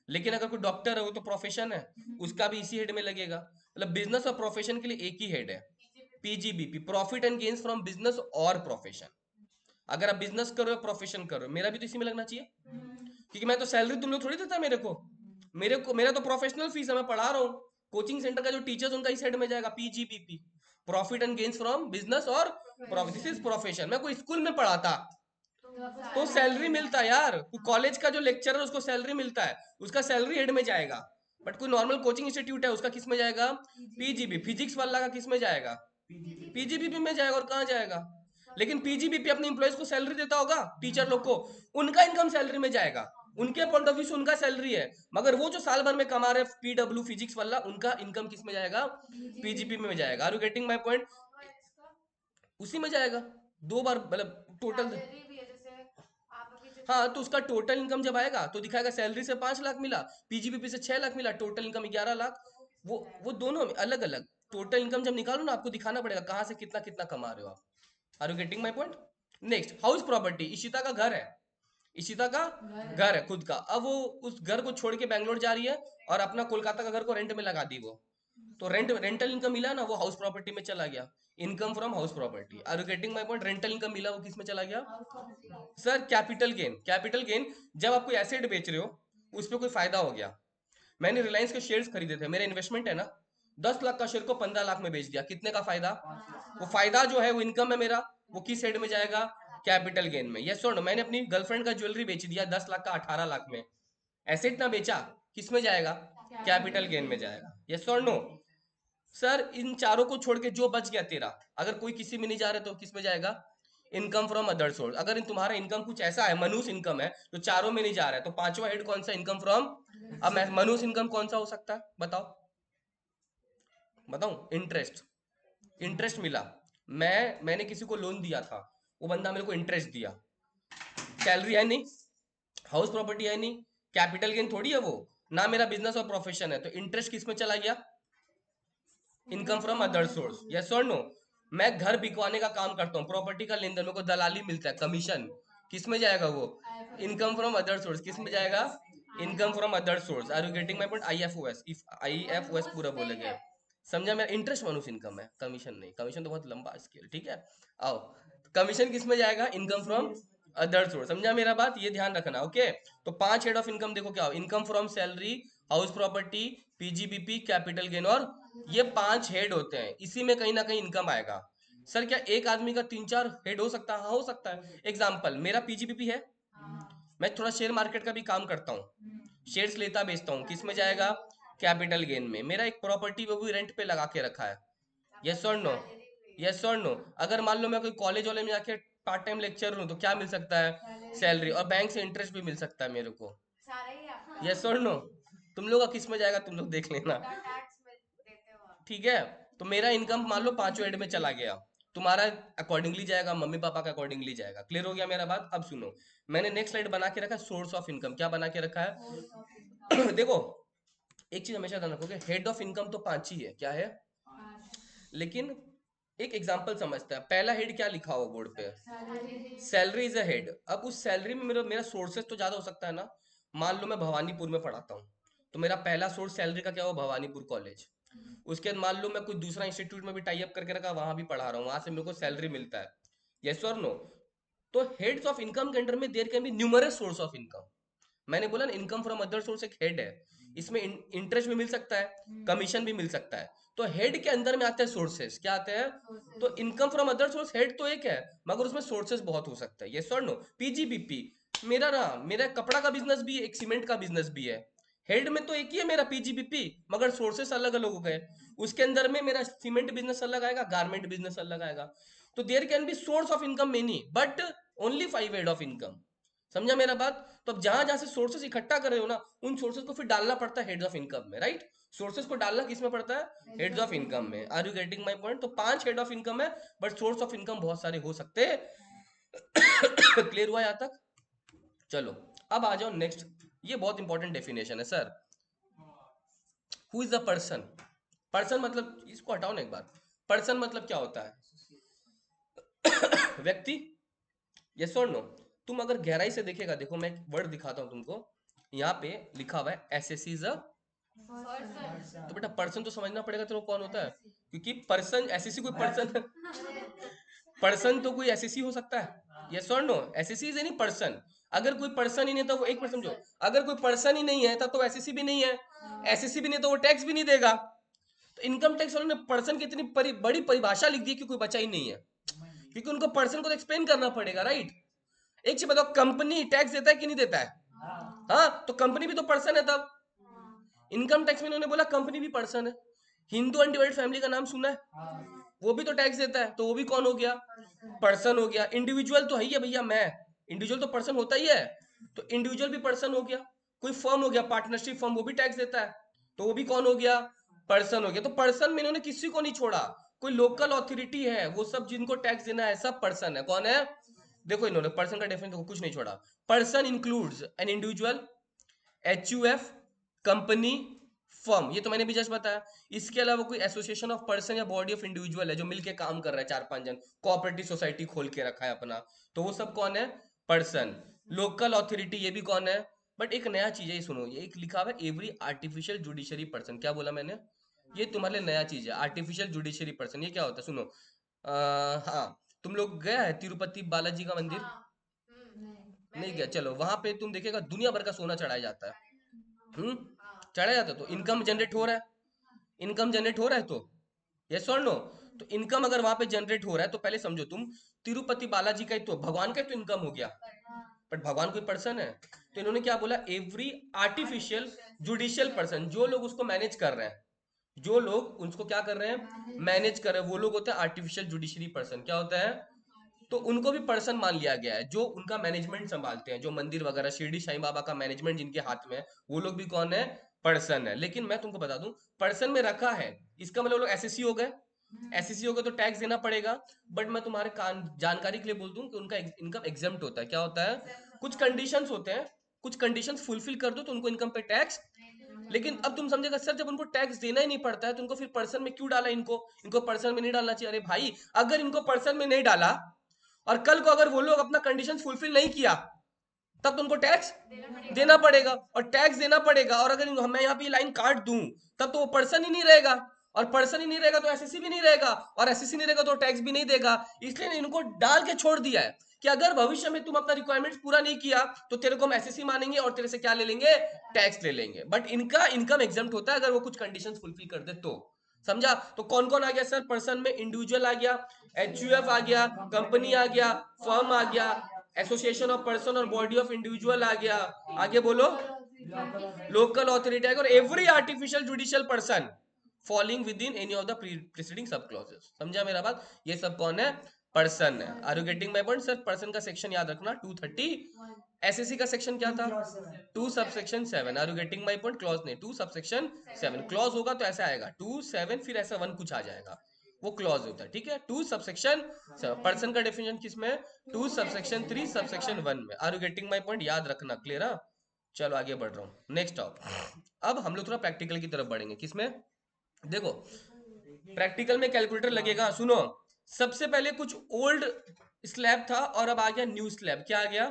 लेकिन अगर कोई डॉक्टर है, वो तो प्रोफेशन है, उसका भी इसी हेड में लगेगा। मतलब बिजनेस और प्रोफेशन के लिए एक ही हेड है, PGBP, profit and gains from business और प्रोफेशन। अगर आप बिजनेस कर रहे हो, प्रोफेशन कर रहे हो, मेरा भी तो इसी में लगना चाहिए, क्योंकि मैं तो सैलरी तुम लोग थोड़ी देता है मेरे को मेरा तो प्रोफेशनल फीस है, मैं पढ़ा रहा हूँ। कोचिंग सेंटर का जो टीचर्स, उनका इस हेड में जाएगा, PGBP, profit and gains from business और प्रॉफिट, दिस इज प्रोफेशन। मैं कोई स्कूल में पढ़ाता तो सैलरी मिलता यार, कॉलेज का जो लेक्चरर है उसको सैलरी मिलता है, उसका सैलरी हेड में जाएगा। बट कोई नॉर्मल कोचिंग इंस्टीट्यूट है, उसका किस में जाएगा, पीजीबी, फिजिक्स वाला का किस में जाएगा, पीजीबीपी में जाएगा। और कहाँ जाएगा, लेकिन पीजीबीपी अपने इंप्लॉयज को सैलरी देता होगा, टीचर लोग को, उनका इनकम सैलरी में जाएगा, उनके पॉइंट ऑफ व्यू से उनका सैलरी है। मगर वो जो साल भर में कमा रहे पीडब्ल्यू फिजिक्स वाला, उनका इनकम किस में जाएगा, पीजीपी में जाएगा। Are you getting my point, उसी में जाएगा। दो बार मतलब टोटल, हाँ, तो उसका टोटल इनकम जब आएगा तो दिखाएगा सैलरी से 5 लाख मिला, पीजीबीपी से 6 लाख मिला, टोटल इनकम 11 लाख। वो दोनों अलग अलग, टोटल इनकम जब निकालो ना, आपको दिखाना पड़ेगा कहाँ से कितना कितना कमा रहे हो आप। Are you getting my point. Next, house property. Ishita का घर है, इशिता का घर है खुद का। अब वो उस घर को छोड़ के बैंगलोर जा रही है, और अपना कोलकाता का घर को रेंट में लगा दी वो, तो रेंटल इनकम मिला ना, वो हाउस प्रॉपर्टी में चला गया, income from house property. Are you getting my point, rental income मिला, वो किस में चला गया, sir capital gain. Capital gain, जब आप कोई एसेट बेच रहे हो, उस पर कोई फायदा हो गया। मैंने रिलायंस के शेयर्स खरीदे थे, मेरा इन्वेस्टमेंट है ना, 10 लाख का शेयर को 15 लाख में बेच दिया, कितने का फायदा, वो फायदा जो है वो इनकम है मेरा, वो किस हेड में जाएगा, कैपिटल गेन में। यस और नो। मैंने अपनी गर्लफ्रेंड का ज्वेलरी बेच दिया 10 लाख का 18 लाख में, एसेट ना बेचा, किस में जाएगा, कैपिटल गेन में जाएगा। यस और नो। सर इन चारों को छोड़ के जो बच गया तेरा, अगर कोई किसी में नहीं जा रहा तो किस में जाएगा, इनकम फ्रॉम अदर सोर्स। अगर इन तुम्हारा इनकम कुछ ऐसा है, मनुष्य इनकम है, जो चारों में नहीं जा रहा है, तो पांचवा हेड कौन सा, इनकम फ्रॉम। अब मनुष्य इनकम कौन सा हो सकता है, बताओ, बताऊं, इंटरेस्ट। इंटरेस्ट मिला, मैंने किसी को लोन दिया था, वो बंदा मेरे को इंटरेस्ट दिया, सैलरी है नहीं, हाउस प्रॉपर्टी है नहीं, कैपिटल गेन थोड़ी है वो, ना मेरा बिजनेस और प्रोफेशन है, तो इंटरेस्ट किस में चला गया, income from other source. Yes और नो। मैं घर बिकवाने का काम करता हूँ, प्रॉपर्टी का लेन देन, मेरे को दलाली मिलता है, कमीशन, किस में जाएगा वो, इनकम फ्रॉम अदर सोर्स, किस में जाएगा, income from other source. Are you getting my point, IFOS, if IFOS पूरा बोलेंगे, समझा। मेरा इंटरेस्ट मनुष्य इनकम है, कमीशन नहीं, कमीशन तो बहुत लंबा स्केल, ठीक है। आओ, कमीशन किस में जाएगा, इनकम फ्रॉम अदर सोर्स, समझा मेरा बात, ये ध्यान रखना, ओके। तो 5 हेड ऑफ इनकम देखो क्या हो, income from salary, house property, PGBP, capital gain, और ये 5 हेड होते हैं, इसी में कहीं ना कहीं इनकम आएगा। सर क्या एक आदमी का 3-4 हेड हो सकता है, हाँ हो सकता है। एग्जाम्पल, मेरा पीजीबीपी है, मैं थोड़ा शेयर मार्केट का भी काम करता हूँ, शेयर्स लेता बेचता हूँ, किस में जाएगा, कैपिटल गेन में। मेरा एक प्रॉपर्टी वो भी रेंट पे लगा के रखा है, यस और नो, यस और नो। अगर मान लो मैं कोई कॉलेज वाले में जाके पार्ट टाइम लेक्चर लूँ, तो क्या मिल सकता है, सैलरी, और बैंक से इंटरेस्ट भी मिल सकता है मेरे को, यस और नो। तुम लोग का किस में जाएगा, तुम लोग देख लेना, ठीक है। तो मेरा इनकम मान लो 5 हेड में चला गया, तुम्हारा अकॉर्डिंगली जाएगा, मम्मी पापा का अकॉर्डिंगली जाएगा। क्लियर हो गया मेरा बात। अब सुनो, मैंने नेक्स्ट स्लाइड बना के रखा है, सोर्स ऑफ इनकम। क्या बना के रखा है देखो, एक चीज हमेशा ध्यान रखोगे, हेड ऑफ इनकम तो 5 ही है, क्या है, लेकिन एक एग्जांपल समझता है। पहला हेड क्या लिखा हुआ बोर्ड पे, सैलरी इज अ हेड। अब उस सैलरी में मेरा मेरा सोर्सेस तो ज्यादा हो सकता है ना। मान लो मैं भवानीपुर में पढ़ाता हूँ, तो मेरा पहला सोर्स सैलरी का क्या हो, भवानीपुर कॉलेज। उसके बाद मान लो मैं कोई दूसरा इंस्टीट्यूट में भी टाई अप करके रखा, वहां भी पढ़ा रहा हूँ, वहां से मेरे को सैलरी मिलता है, यस और नो। तो हेड्स ऑफ इनकम के अंडर में there can be numerous source of income. मैंने बोला ना, इनकम फ्रॉम अदर सोर्स एक हेड है, इसमें इंटरेस्ट भी मिल सकता है, कमीशन भी मिल सकता है। तो हेड के अंदर में आते हैं सोर्सेस, क्या आते हैं, तो income from other source head तो एक है, मगर उसमें सोर्सेस बहुत हो सकता है, यस और नो। पीजीबीपी, मेरा कपड़ा का बिजनेस भी है, एक सीमेंट का बिजनेस भी है, हेड में तो एक ही है मेरा पीजीबीपी, मगर सोर्सेस अलग अलग हो गए। उसके अंदर में मेरा सीमेंट बिजनेस अलग आएगा, गारमेंट बिजनेस अलग आएगा। तो there can be source of income many, but only 5 head of income. समझा मेरा बात? तो अब जहां जहां से सोर्सेस इकट्ठा कर रहे हो ना, उन सोर्सेस को फिर डालना पड़ता है हेड्स ऑफ इनकम में, राइट? सोर्सेस को डालना किस में पड़ता है? हेड्स ऑफ इनकम में। Are you getting my point? तो 5 हेड ऑफ इनकम है, बट सोर्स ऑफ इनकम बहुत सारे हो सकते हैं। क्लियर हुआ यहाँ तक? चलो, अब आ जाओ नेक्स्ट। ये बहुत इंपॉर्टेंट डेफिनेशन है sir. Who is the person? Person मतलब, इसको हटाओ ना एक बार। पर्सन मतलब क्या होता है? व्यक्ति। यस और नो? तुम अगर गहराई से देखेगा, देखो मैं एक वर्ड दिखाता हूं तुमको। यहाँ पे लिखा हुआ है एस एस इज अ। तो बेटा पर्सन तो समझना पड़ेगा तेरे को कौन होता है, क्योंकि पर्सन एसएससी कोई पर्सन, पर्सन तो कोई एसएससी हो सकता है। यस और no? Assessee is any person. अगर कोई पर्सन ही नहीं था वो एक पर्सन, समझो, अगर कोई पर्सन ही नहीं है तब तो एसएससी भी नहीं है, एसएससी भी नहीं तो वो टैक्स भी नहीं देगा। तो इनकम टैक्स वालों ने पर्सन की इतनी बड़ी परिभाषा लिख दी कि कोई बचा ही नहीं है, क्योंकि उनको पर्सन को तो एक्सप्लेन करना पड़ेगा, राइट? एक चीज बताओ, कंपनी टैक्स देता है कि नहीं देता है? हाँ, तो कंपनी भी तो पर्सन है तब। इनकम टैक्स में इन्होंने बोला कंपनी भी पर्सन है। हिंदू अनडिवाइडेड फैमिली का नाम सुना है? वो भी तो टैक्स देता है, तो वो भी कौन हो गया? पर्सन हो गया। इंडिविजुअल तो है ही है भैया, मैं इंडिविजुअल तो पर्सन होता ही है, तो इंडिविजुअल भी पर्सन हो गया। कोई फर्म हो गया, पार्टनरशिप फर्म, वो भी टैक्स देता है, तो वो भी कौन हो गया? पर्सन हो गया। तो पर्सन में इन्होंने किसी को नहीं छोड़ा। कोई लोकल अथॉरिटी है, वो सब जिनको टैक्स देना है सब पर्सन है। कौन है? देखो इन्होंने पर्सन का डेफिनेशन कुछ नहीं छोड़ा। Person includes an individual, HUF, company, firm, ये तो मैंने भी जस्ट बताया। इसके अलावा कोई एसोसिएशन ऑफ पर्सन या बॉडी ऑफ इंडिविजुअल है जो मिलके काम कर रहा है, 4-5 जन, कोऑपरेटिव सोसाइटी खोल के रखा है अपना, तो वो सब कौन है? पर्सन। लोकल अथॉरिटी, ये भी कौन है? बट एक नया चीज है, ये सुनो, ये एक लिखा हुआ है एवरी आर्टिफिशियल जुडिशरी पर्सन। क्या बोला मैंने? ये तुम्हारे लिए नया चीज है, आर्टिफिशियल जुडिशरी पर्सन। ये क्या होता है सुनो। हाँ, तुम लोग गया है तिरुपति बालाजी का मंदिर? नहीं गया? चलो, वहां पे तुम देखेगा दुनिया भर का सोना चढ़ाया जाता है। हम्म, चढ़ाया जाता है, तो इनकम जनरेट हो रहा है। इनकम जनरेट हो रहा है, तो यस और नो? तो इनकम अगर वहां पे जनरेट हो रहा है, तो पहले समझो तुम, तिरुपति बालाजी का ही तो, भगवान का ही तो इनकम हो गया, बट भगवान कोई पर्सन है। तो इन्होंने क्या बोला? एवरी आर्टिफिशियल जुडिशियल पर्सन, जो लोग उसको मैनेज कर रहे हैं, जो लोग उसको क्या कर रहे हैं? मैनेज कर रहे हैं, वो लोग होते हैं आर्टिफिशियल जुडिशरी पर्सन। क्या होता है? तो उनको भी पर्सन मान लिया गया है, जो उनका मैनेजमेंट संभालते हैं, जो मंदिर वगैरह शिरडी साईं बाबा का मैनेजमेंट जिनके हाथ में है, वो लोग भी कौन है? पर्सन है। लेकिन मैं तुमको बता दूं, पर्सन में रखा है, इसका मतलब लोग एसएससी हो गए। एसएससी हो गए तो टैक्स देना पड़ेगा। बट मैं तुम्हारे कान जानकारी के लिए बोल दूं कि उनका इनकम एग्जेम्प्ट होता है। क्या होता है? कुछ कंडीशंस होते हैं, कुछ कंडीशंस फुलफिल कर दो तो उनको इनकम पे टैक्स। लेकिन अब तुम समझेगा सर, जब उनको टैक्स देना ही नहीं पड़ता है तो उनको फिर पर्सन में क्यों डाला? इनको इनको पर्सन में नहीं डालना चाहिए। अरे भाई, अगर इनको पर्सन में नहीं डाला और कल को अगर वो लोग अपना कंडीशन फुलफिल नहीं किया, तब तो उनको टैक्स देना पड़ेगा। और टैक्स देना पड़ेगा, और अगर मैं यहाँ पे लाइन काट दूं, तब तो वो पर्सन ही नहीं रहेगा, और पर्सन ही नहीं रहेगा तो एसएससी भी नहीं रहेगा, और एसएससी नहीं रहेगा तो टैक्स भी नहीं देगा। इसलिए इनको डाल के छोड़ दिया है कि अगर भविष्य में तुम अपना रिक्वायरमेंट्स पूरा नहीं किया तो तेरे को हम एसएससी मानेंगे और तेरे से क्या ले लेंगे? टैक्स ले लेंगे। बट इनका इनकम एग्जम्प्ट होता है अगर वो कुछ कंडीशंस फुलफिल कर दे तो। समझा? तो कौन कौन आ गया सर? पर्सन में इंडिविजुअल आ गया, एचयूएफ आ गया, कंपनी आ गया, फर्म आ गया, एसोसिएशन ऑफ पर्सन और बॉडी ऑफ इंडिविजुअल आ गया। आगे बोलो। लोकल ऑथोरिटी आएगा, और every artificial judicial person falling within any of the preceding sub clauses. समझा मेरा बात? ये सब कौन है? पर्सन है। Are you getting my point? Sir person का सेक्शन याद रखना 230। एसएससी का सेक्शन क्या था? 2 subsection 7। Are you getting my point? Clause नहीं, 2 सबसेक्शन 7। क्लॉज होगा तो ऐसा आएगा 2 7 फिर ऐसा 1 कुछ आ जाएगा, वो क्लॉज होता है। ठीक है, 2 सबसेक्शन 7। पर्सन का डेफिनेशन किसमें? 2 सबसेक्शन 3 सबसेक्शन 1 में। Are you getting my point? याद रखना। क्लियर है? चलो आगे बढ़ रहा हूँ, नेक्स्ट आओ। अब हम लोग थोड़ा प्रैक्टिकल की तरफ बढ़ेंगे। किसमें? देखो, प्रैक्टिकल में कैलकुलेटर लगेगा। सुनो, सबसे पहले कुछ ओल्ड स्लैब था और अब आ गया न्यू स्लैब। क्या आ गया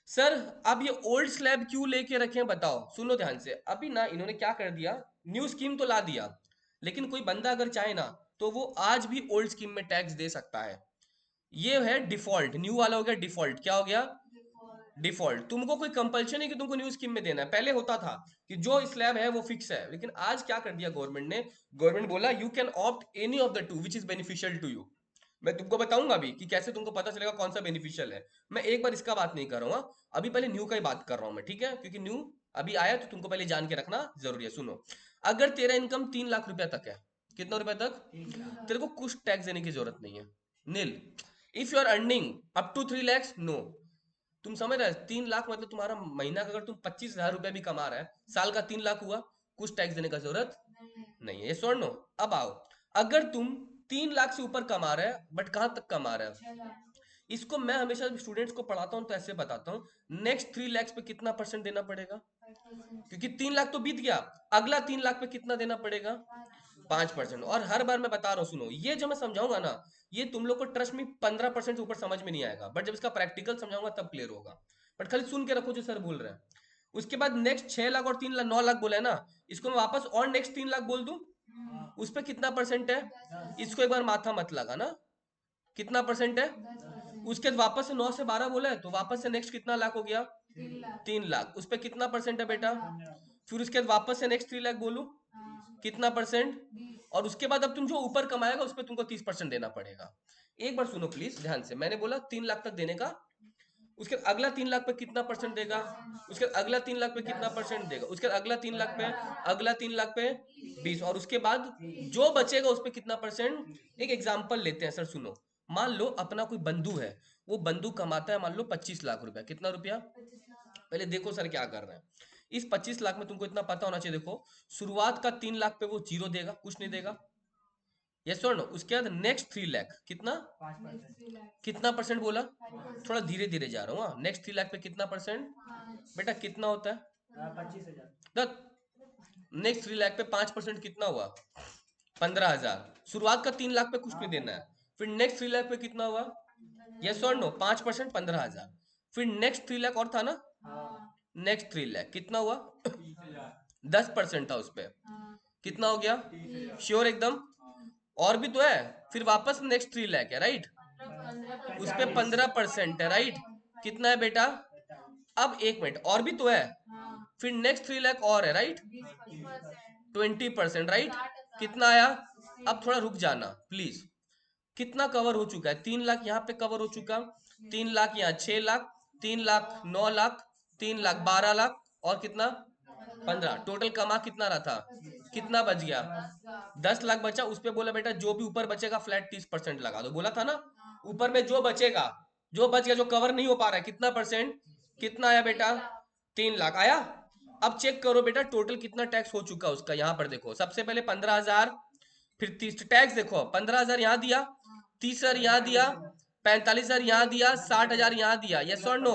सर? अब ये ओल्ड स्लैब क्यों लेके रखे हैं बताओ? सुनो ध्यान से। अभी ना इन्होंने क्या कर दिया, न्यू स्कीम तो ला दिया, लेकिन कोई बंदा अगर चाहे ना तो वो आज भी ओल्ड स्कीम में टैक्स दे सकता है। ये है डिफॉल्ट। न्यू वाला हो गया डिफॉल्ट। क्या हो गया? डिफॉल्ट। तुमको कोई कंपल्शन है कि तुमको न्यू स्कीम में देना है। पहले होता था कि जो स्लैब है वो फिक्स है, लेकिन आज क्या कर दिया गवर्नमेंट ने? गवर्नमेंट बोला you can opt any of the two which is beneficial to you. मैं तुमको बताऊंगा अभी कि कैसे तुमको पता चलेगा कौन सा बेनिफिशियल है। मैं एक बार इसका बात नहीं कर रहा हूँ, अभी पहले न्यू का ही बात कर रहा हूँ मैं, ठीक है? क्योंकि न्यू अभी आया तो तुमको पहले जान के रखना जरूरी है। सुनो, अगर तेरा इनकम 3 लाख रुपया तक है, कितना रुपया तक? तेरे को कुछ टैक्स देने की जरूरत नहीं है, Neel. If you are earning up to 3 lakhs, no. तुम समझ रहे हो? 3 लाख मतलब तुम्हारा महीना का अगर तुम 25,000 रुपए भी कमा रहे हैं, साल का 3 लाख हुआ, कुछ टैक्स देने का जरूरत नहीं है। ये सुन लो। अब आओ, अगर तुम 3 लाख से ऊपर कमा रहे हैं, बट कहां तक कमा रहे हो, इसको मैं हमेशा स्टूडेंट्स को पढ़ाता हूं तो ऐसे बताता हूं, नेक्स्ट 3 लाख पे कितना परसेंट देना पड़ेगा, क्योंकि 3 लाख तो बीत गया, अगला 3 लाख पे कितना देना पड़ेगा, 5%। और हर बार मैं बता रहा हूँ, सुनो, ये जो मैं समझाऊंगा ना, ये तुम लोग को ट्रस्ट में 15% से ऊपर समझ में नहीं आएगा, बट जब इसका प्रैक्टिकल समझाऊंगा तब क्लियर होगा। बट खाली सुन के रखो जो सर बोल रहे हैं। उसके बाद नेक्स्ट 6 लाख और 3 लाख, 9 लाख बोला है ना, इसको मैं वापस और नेक्स्ट 3 लाख बोल दूं, हाँ, उस पर कितना परसेंट है, 10। इसको एक बार माथा मत लगा ना, कितना परसेंट है। उसके बाद वापस से 9 से 12 बोला है, तो वापस से नेक्स्ट कितना लाख हो गया, 3 लाख, उस पर कितना परसेंट है बेटा। 15। फिर उसके बाद वापस से नेक्स्ट 3 लाख बोलूं, कितना परसेंट। और उसके बाद अब तुम जो ऊपर कमाएगा उस पर तुमको 30% देना पड़ेगा। एक बार सुनो प्लीज ध्यान से, मैंने बोला 3 लाख तक देने का, उसके बाद अगला 3 लाख पे कितना परसेंट देगा, उसके बाद अगला 3 लाख पे कितना परसेंट देगा, उसके बाद अगला 3 लाख पे, अगला 3 लाख पे 20, और उसके बाद जो बचेगा उस पर कितना परसेंट। एक एग्जाम्पल लेते हैं सर, सुनो। मान लो अपना कोई बंधु है, वो बंधु कमाता है मान लो 25 लाख रुपया, कितना रुपया, पहले देखो सर क्या कर रहे हैं। इस 25 लाख में तुमको इतना पता होना चाहिए, देखो शुरुआत का 3 लाख पे वो जीरो देगा, कुछ नहीं देगा, यस और नो। उसके बाद नेक्स्ट 3 लाख कितना, 5%। कितना परसेंट बोला, थोड़ा धीरे धीरे जा रहा हूँ। नेक्स्ट 3 लाख पे कितना परसेंट, बेटा कितना होता है, 25,000। नेक्स्ट 3 लाख पे 5% कितना हुआ, 15,000। शुरुआत का 3 लाख पे कुछ नहीं देना है। फिर नेक्स्ट 3 लाख पे कितना हुआ, यस और नो, 5% 15,000। फिर नेक्स्ट 3 लाख और था ना, हाँ, नेक्स्ट 3 लाख कितना हुआ, 30,000। 10% था उस पे, कितना हो गया, 30,000। श्योर एकदम। और भी तो है, फिर वापस नेक्स्ट 3 लाख है, राइट, उस पे 15% है, राइट, कितना है बेटा। 45। अब एक मिनट, और भी तो है, फिर नेक्स्ट 3 लाख और है, राइट, 20%। 20%, राइट, कितना आया। अब थोड़ा रुक जाना प्लीज, कितना कवर हो चुका है, 3 लाख यहाँ पे कवर हो चुका, 3 लाख यहाँ, 6 लाख, 3 लाख 9 लाख, 3 लाख 12 लाख, और कितना 15, टोटल कमा कितना रहा था, कितना बच गया, 10 लाख बचा। उस पे बोला बेटा जो भी ऊपर बचेगा फ्लैट 30% लगा दो, बोला था ना, ऊपर में जो बचेगा, जो बच गया, जो कवर नहीं हो पा रहा है, कितना परसेंट, कितना आया बेटा, 3 लाख आया। अब चेक करो बेटा टोटल कितना टैक्स हो चुका उसका, यहां पर देखो, सबसे पहले 15,000, फिर 30 टैक्स देखो, 15,000 यहाँ दिया, 30,000 यहाँ दिया, 45,000 यहाँ दिया, 60,000 यहाँ दिया, यस और नो,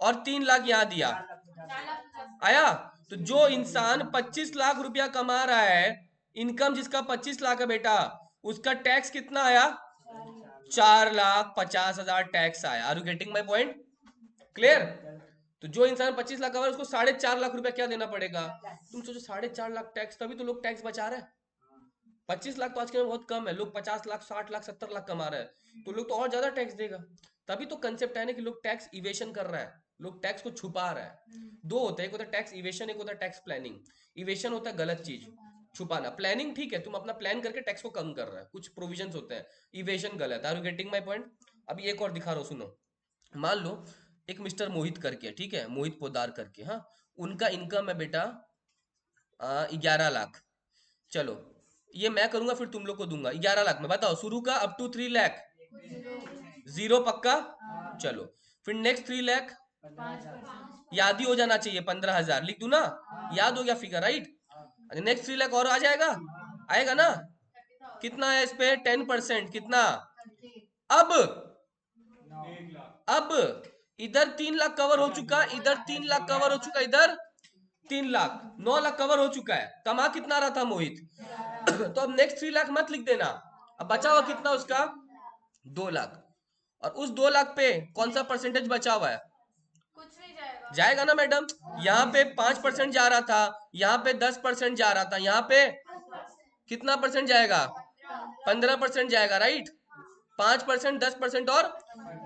और 3 लाख यहाँ दिया, 4,50,000। आया। तो जो इंसान 25 लाख रुपया कमा रहा है, इनकम जिसका 25 लाख है बेटा, उसका टैक्स कितना आया, 4,50,000 टैक्स आया। Are you getting my point, clear. तो जो इंसान 25 लाख कमा रहा है उसको 4.5 लाख रुपया क्या देना पड़ेगा। तुम सोचो 4.5 लाख टैक्स, तभी तो लोग टैक्स बचा रहे हैं। 25 लाख तो आज के में बहुत कम है, लोग 50 लाख 60 लाख 70 लाख कमा रहे हैं, तो लोग तो और ज्यादा टैक्स देगा। तभी तो कंसेप्ट है ना कि लोग टैक्स इवेशन कर रहा है, लोग टैक्स को छुपा रहा है। दो होता है, एक होता है टैक्स इवेशन, एक होता है टैक्स प्लानिंग। इवेशन होता है गलत चीज छुपाना, प्लानिंग ठीक है, तुम अपना प्लान करके टैक्स को कम कर रहा है, कुछ प्रोविजंस होते हैं। इवेशन गलत है। Are you getting my point. अभी एक और दिखा रहा हूँ, सुनो। मान लो एक मिस्टर मोहित करके, ठीक है, मोहित पोदार करके, हाँ, उनका इनकम है बेटा 11 लाख। चलो ये मैं करूंगा फिर तुम लोग को दूंगा 11 लाख में, बताओ शुरू का अप टू 3 लाख, जीरो पक्का। चलो फिर नेक्स्ट 3 लाख, 15,000। याद ही हो जाना चाहिए, 15,000 लिख दूं ना, याद हो गया फिगर, राइट। नेक्स्ट 3 लाख और आ जाएगा, आएगा ना, कितना है इस पे 10%, कितना। अब 1,00,000। अब इधर 3 लाख कवर हो चुका, इधर 3 लाख कवर हो चुका, इधर 3 लाख, 9 लाख कवर हो चुका है। कमा कितना रहा था मोहित तो अब नेक्स्ट 3 लाख मत लिख देना, अब बचा हुआ कितना उसका 2 लाख। और उस 2 लाख पे कौन सा परसेंटेज बचा हुआ है, जाएगा ना मैडम। यहाँ पे 5% जा रहा था, यहाँ पे 10% जा रहा था, यहाँ पे कितना परसेंट जाएगा, 15% जाएगा, राइट। 5%, 10% और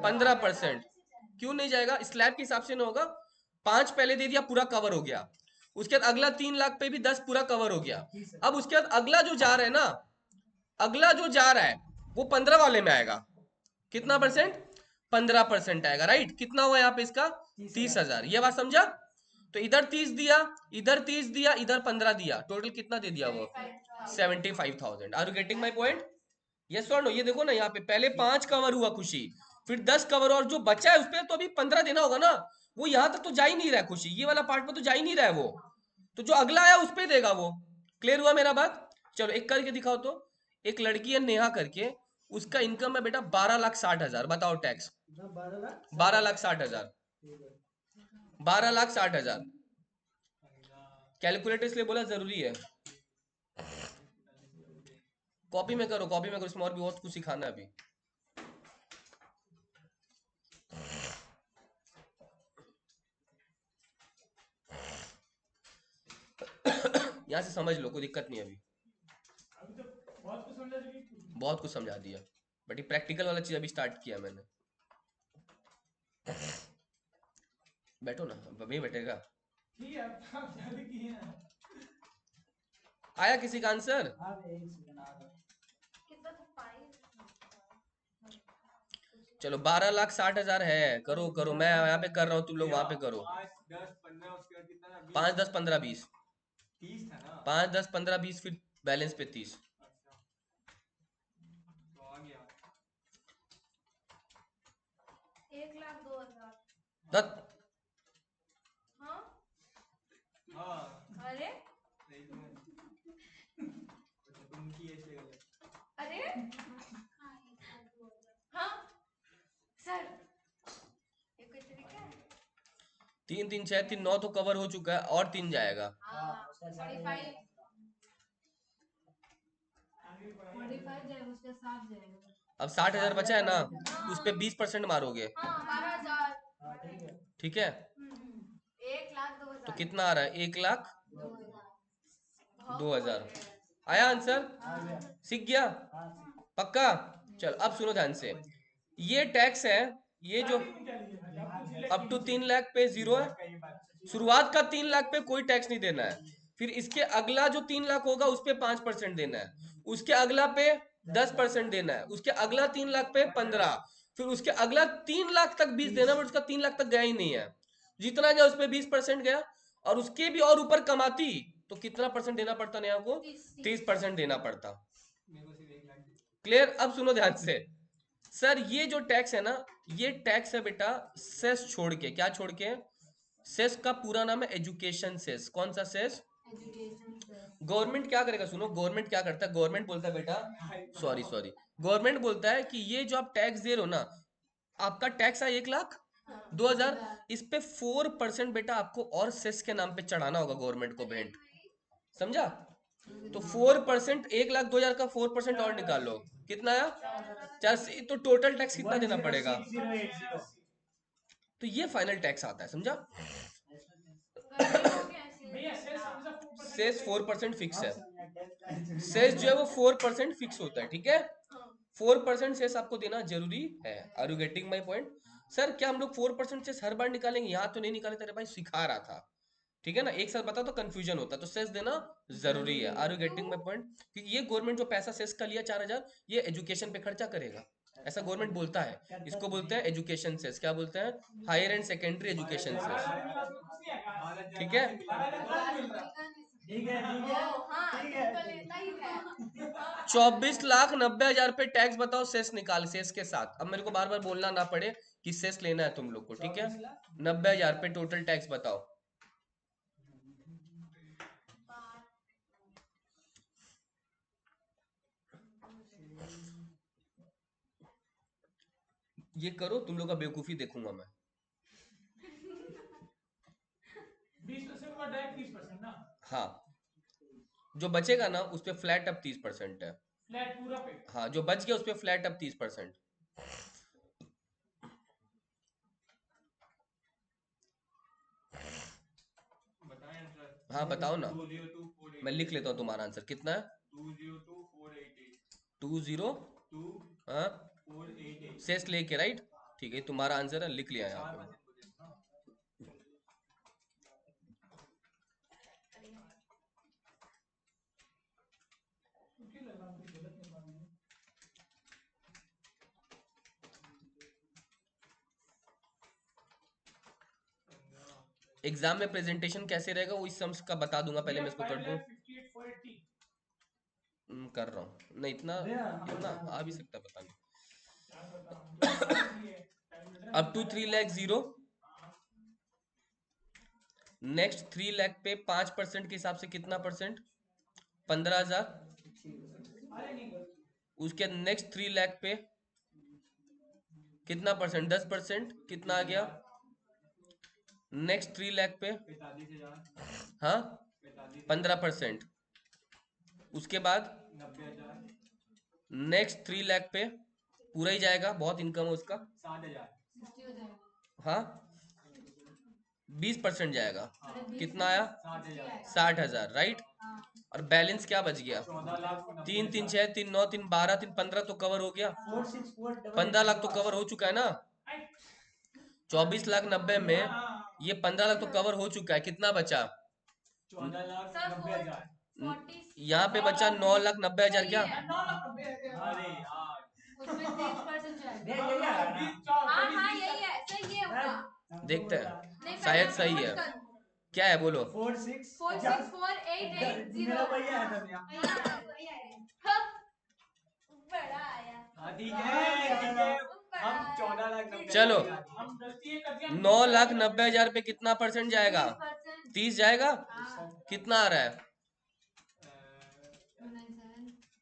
15%। क्यों नहीं जाएगा, स्लैब के हिसाब से नहीं होगा। 5 पहले दे दिया, पूरा कवर हो गया। उसके बाद अगला 3 लाख पे भी 10 पूरा कवर हो गया। अब उसके बाद अगला जो जा रहा है ना, अगला जो जा रहा है वो 15 वाले में आएगा, कितना परसेंट, 15% आएगा, राइट। कितना हुआ यहाँ पे इसका 30,000, ये बात समझा। तो इधर 30 दिया, इधर 30 दिया, इधर 15 दिया, टोटल कितना दे दिया वो 75,000। Are you getting my point, yes और नो। ये देखो ना यहाँ पे पहले 5 कवर हुआ खुशी, फिर 10 कवर और जो बचा है उस पर तो अभी 15 देना होगा ना, वो यहां तक तो जा ही नहीं रहा है खुशी, ये वाला पार्ट में तो जा ही नहीं रहा है वो, तो जो अगला आया उस पर देगा वो। क्लियर हुआ मेरा बात? चलो एक करके दिखाओ तो। एक लड़की है नेहा करके, उसका इनकम है बेटा 12,60,000, बताओ टैक्स। 12,60,000, 12,60,000। कैलकुलेटर इसलिए बोला जरूरी है। कॉपी में करो, कॉपी में करो, इसमें और भी बहुत कुछ सिखाना है अभी। यहाँ से समझ लो, कोई दिक्कत नहीं है अभी। अभी तो बहुत कुछ समझा चुकी। बहुत कुछ समझा दिया, बट ये प्रैक्टिकल वाला चीज अभी स्टार्ट किया मैंने। बैठो ना, अभी बैठेगा। ठीक है, आप जल्दी किए ना। आया किसी का आंसर? कितना तो 5। चलो 12,60,000 है, करो करो, मैं यहाँ पे कर रहा हूँ, तुम लोग वहां पे करो। 5 10 15 उसके बाद कितना था? 5 10 15 20, 30 था ना? 5 10 15 20, फिर बैलेंस पे 30। अच्छा, तो आ गया 1,02,000। दत्त हाँ हाँ अरे सही तो है। अच्छा, तुम की ऐसे गलत। अरे हाँ सर, ये कोई तरीका है? 3 3 6 3 9 तो कवर हो चुका है, और 3 जाएगा। हाँ 45 जाएगा, उसका 7 जाएगा। अब 60,000 बचा है ना, उस पे 20% मारोगे, हाँ 12,000। ठीक है? 1,02,000 तो कितना आ रहा है? 1,02,000। बहुत आया आंसर? सीख गया? हाँ पक्का? चल अब सुनो ध्यान से, ये टैक्स है, ये जो क्या लिए अप टू 3 लाख पे जीरो है, शुरुआत का 3 लाख पे कोई टैक्स नहीं देना है, फिर इसके अगला जो 3 लाख होगा उस पे 5% देना है, उसके अगला पे 10% देना है, उसके अगला 3 लाख पे 15, फिर उसके अगला 3 लाख तक 20 देना, बट उसका 3 लाख तक गया ही नहीं है, जितना गया उस पे 20% गया, और उसके भी और ऊपर कमाती तो कितना परसेंट देना पड़ता नया को? 30% देना पड़ता। मेरे को सिर्फ 1 लाख दे। क्लियर? अब सुनो ध्यान से, सर ये जो टैक्स है ना, ये टैक्स है बेटा सेस छोड़ के, क्या छोड़ के? सेस का पूरा नाम है एजुकेशन सेस। कौन सा सेस? एजुकेशन से गवर्नमेंट क्या करेगा, सुनो गवर्नमेंट क्या करता है, गवर्नमेंट बोलता है बेटा, सॉरी सॉरी, गवर्नमेंट बोलता है कि ये जो आप टैक्स दे रहे हो ना, आपका टैक्स है 1,02,000, इस पे 4% बेटा आपको और सेस के नाम पे चढ़ाना होगा गवर्नमेंट को, भेंट, समझा? तो 4%, 1,02,000 का 4% और निकाल लो, कितना आया? 480। तो टोटल टैक्स कितना देना पड़ेगा? 106080। तो ये फाइनल टैक्स आता है, समझा? भैया सेल्स हमेशा 4% सेस 4% फिक्स है, सेस जो है वो 4% फिक्स होता है, ठीक है? 4% सेस आपको देना जरूरी है। Are you getting my point? Sir क्या हम लोग 4% सेस हर बार निकालेंगे? यहाँ तो नहीं निकाले, तेरे भाई सिखा रहा था, ठीक है ना, एक साथ बता तो कंफ्यूजन होता, तो सेस देना जरूरी है। Are you getting my point? क्योंकि ये गवर्नमेंट जो पैसा सेस का लिया 4,000, ये एजुकेशन पे खर्चा करेगा, ऐसा गवर्नमेंट बोलता है, इसको बोलते हैं एजुकेशन सेस। क्या बोलते हैं? Higher and secondary education cess, ठीक है? ठीक है ठीक है हाँ ठीक तू तो है। लेता ही है। 24,90,000 पे टैक्स बताओ, सेस निकाल, सेस के साथ। अब मेरे को बार बार बोलना ना पड़े कि सेस लेना है तुम लोग को, ठीक है? 90,000 पे टोटल टैक्स बताओ। ये करो, तुम लोग का बेवकूफी देखूंगा मैं। 20% का डायरेक्ट 30% ना? हाँ, जो बचेगा ना उस पे फ्लैट अब 30% है। फ्लैट पूरा पे? हाँ, जो बच गया उस पे फ्लैट अब 30%। बताएं आंसर। हाँ बताओ ना, 202488। मैं लिख लेता हूँ तुम्हारा आंसर कितना है। 202488। 20, हाँ, 2488। शेष लेके, राइट? ठीक है, तुम्हारा आंसर है, लिख लिया यहाँ पे। 4% बोले ना। क्यों लगा कुछ गलत नहीं मालूम। एग्जाम में प्रेजेंटेशन कैसे रहेगा वो इस सम्स का बता दूंगा, पहले मैं इसको कर दूं। 5,58,480। कर रहा हूँ, नहीं इतना इतना आ भी सकता है, पता नहीं। Up to 3 lakh 0। Next 3 lakh पे 5% के हिसाब से कितना परसेंट? 15,000। उसके नेक्स्ट 3 लाख पे कितना परसेंट? 10%। कितना आ गया? नेक्स्ट 3 लाख पे 45,000। हाँ 45,000। 15%। उसके बाद 90,000। नेक्स्ट 3 लाख पे पूरा ही जाएगा, बहुत इनकम है उसका। 60,000। 60 हो जाएगा। हाँ 20% जाएगा। अरे 20 कितना आया? 60,000। 60,000 राइट। हाँ। और बैलेंस क्या बच गया? 14,90,000। 3 3 6 3 9 3 12 3 15 तो कवर हो गया। 15 लाख तो कवर हो चुका है ना। 24,90,000 में ये 15 लाख तो कवर हो चुका है। कितना बचा? 14,90,000। 40 यहाँ पे बचा 9,90,000 क्या? अरे यार। उसमें 30% जाएगा। हाँ हाँ यही है, सही है होगा। देखते हैं नहीं शायद पहले सही नोट है। करो। क्या है बोलो? 464880। मेरा भैया है धनिया। बड़ा आया। हाँ ठीक है ठीक है। हम 14,90,000। चलो हम गलती ये कर दिया। 9,90,000 पे कितना परसेंट जाएगा? 30%। 30 जाएगा। हाँ। कितना आ रहा है?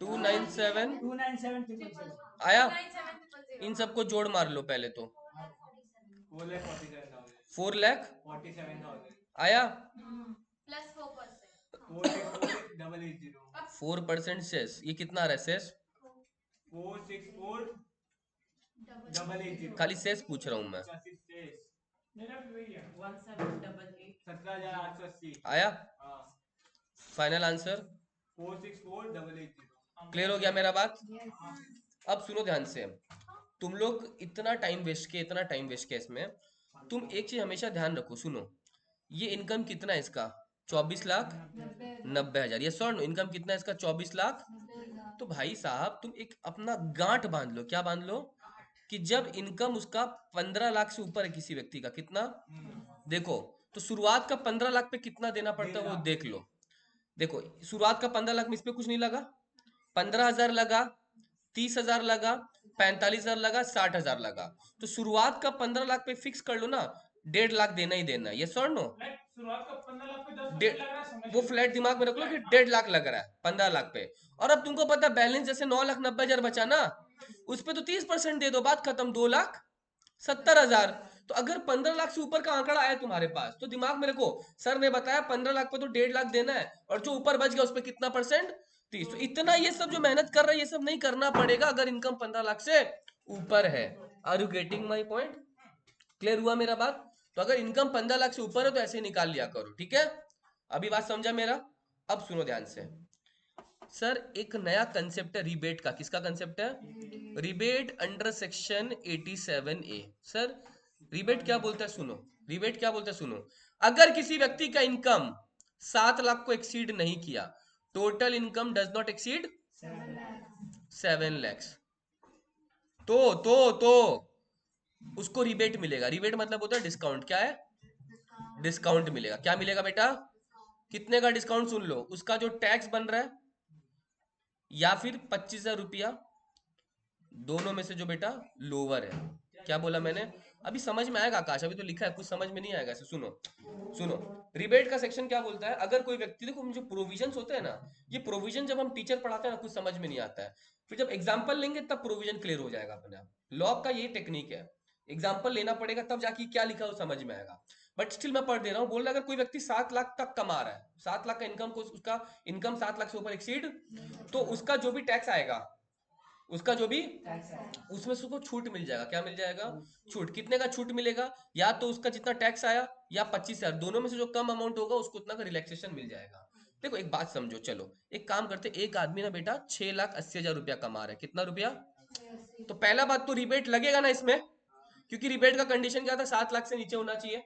297। 297 आया। 29700। इन सबको जोड़ मार लो पहले तो। 4,47,000। 4 लाख 47,000। आया। प्लस 4%। 4,64,880। 4% सेस, ये कितना आ रहा है सेस? 4,64,880। खाली सेस पूछ रहा हूँ मैं। 85 शेष। मेरा भी वही है। 1788। 17,880। आया हाँ। Final answer. 4,64,880। क्लियर हो गया मेरा बात? यस। अब सुनो ध्यान से। तुम लोग इतना टाइम वेस्ट किए इसमें। तुम एक चीज हमेशा ध्यान रखो, सुनो। ये इनकम कितना है इसका? 24,90,000। ये सर इनकम कितना है इसका? 24,90,000। 90,000। तो भाई साहब तुम एक अपना गांठ बांध लो। क्या बांध लो? कि जब इनकम उसका 15 लाख से ऊपर है किसी व्यक्ति का, कितना देखो, तो शुरुआत का 15 लाख पे कितना देना पड़ता है वो देख लो। देखो शुरुआत का 15 लाख में इस पे कुछ नहीं लगा। 15,000 लगा, 30,000 लगा, 45,000 लगा, 60,000 लगा। तो शुरुआत का 15 लाख पे फिक्स कर लो ना, 1.5 लाख देना ही देना है। ये सर नो शुरुआत का 15 लाख पे 10% डेढ़ लग रहा है, समझ वो लो। फ्लैट दिमाग में रख लो कि 1.5 लाख लग रहा है 15 लाख पे। और अब तुमको पता बैलेंस जैसे 9,90,000 बचा ना, उस पे तो 30% दे दो, बात खत्म। 2,70,000। तो अगर 15 लाख से ऊपर का आंकड़ा आया तुम्हारे पास तो दिमाग में रखो, सर ने बताया 15 लाख पे तो 1.5 लाख देना है, और जो ऊपर बच गया उस पे कितना परसेंट? 30। तो इतना ये सब जो मेहनत कर रहा है ये सब नहीं करना पड़ेगा अगर इनकम 15 लाख से ऊपर है। Are you getting my point? Clear हुआ मेरा बात? तो अगर इनकम 15 लाख से ऊपर है तो ऐसे ही निकाल लिया करो, ठीक है? अभी बात समझा मेरा? अब सुनो ध्यान से। सर एक नया कंसेप्ट है रिबेट का। किसका कंसेप्ट है? Rebate under section 87A। Sir rebate क्या बोलता है सुनो। रिबेट क्या बोलता है सुनो। अगर किसी व्यक्ति का इनकम 7 लाख को एक्सीड नहीं किया, total income does not exceed 7 lakhs, तो उसको रिबेट मिलेगा। रिबेट मतलब होता है डिस्काउंट। क्या है? डिस्काउंट मिलेगा। क्या मिलेगा बेटा? कितने का डिस्काउंट सुन लो। उसका जो टैक्स बन रहा है या फिर 25,000 रुपया, दोनों में से जो बेटा लोअर है। क्या बोला मैंने? अभी समझ में आएगा आकाश, अभी तो लिखा है, कुछ समझ में नहीं आएगा। ऐसे सुनो सुनो। रिबेट का सेक्शन क्या बोलता है? अगर कोई व्यक्ति, देखो जो प्रोविजंस होते हैं ना, ये प्रोविजन जब हम टीचर पढ़ाते हैं ना कुछ समझ में नहीं आता है, फिर जब एग्जाम्पल लेंगे तब प्रोविजन क्लियर हो जाएगा अपने आप। लॉ का ये टेक्निक है, एग्जाम्पल लेना पड़ेगा तब जाके क्या लिखा है वो समझ में आएगा। बट स्टिल मैं पढ़ दे रहा हूँ। बोल रहा है अगर कोई व्यक्ति 7 लाख तक कमा रहा है, 7 लाख का इनकम को, उसका इनकम 7 लाख से ऊपर एक्सीड, तो उसका जो भी टैक्स आएगा, उसका जो भी उसमें से उसको छूट मिल जाएगा। क्या मिल जाएगा? छूट। कितने का छूट मिलेगा? या तो उसका जितना टैक्स आया या 25,000, दोनों में से जो कम अमाउंट होगा उसको उतना का रिलैक्सेशन मिल जाएगा। देखो एक बात समझो, चलो एक काम करते, एक आदमी ना बेटा 6,80,000 रुपया कमा रहा है। कितना रुपया? तो पहला बात तो रिबेट लगेगा ना इसमें, क्योंकि रिबेट का कंडीशन क्या था? 7 लाख से नीचे होना चाहिए,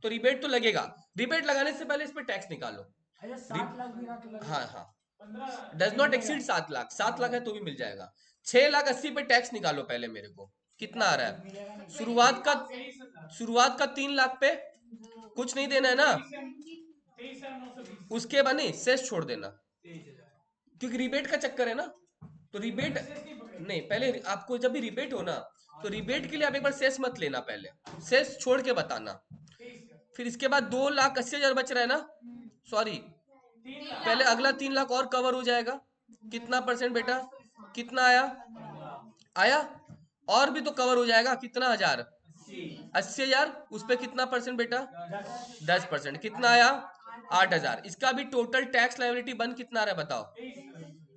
तो रिबेट तो लगेगा। रिबेट लगाने से पहले इस पे टैक्स निकालो। 7 लाख भी ना तो लगे। हाँ हाँ, 15 does not exceed 7 lakh. 7 lakh है तो भी मिल जाएगा। 6,80,000 पे टैक्स निकालो पहले मेरे को। कितना आ रहा है? शुरुआत का 3 लाख पे कुछ नहीं देना है ना, 23,920। उसके बाद नहीं सेस छोड़ देना, 23,000। क्योंकि रिबेट का चक्कर है ना। तो रिबेट नहीं, पहले आपको जब भी रिबेट हो ना, तो रिबेट के लिए आप एक बार सेस मत लेना, पहले सेस छोड़ के बताना। फिर इसके बाद 2,80,000 बच रहा है ना, सॉरी पहले अगला 3 लाख और कवर हो जाएगा। कितना परसेंट बेटा, कितना आया, आया और भी तो कवर हो जाएगा। कितना हजार, 80,000, उस पर कितना परसेंट बेटा, 10%। कितना आया, 8,000। इसका भी टोटल टैक्स लायबिलिटी बन कितना आ रहा है बताओ,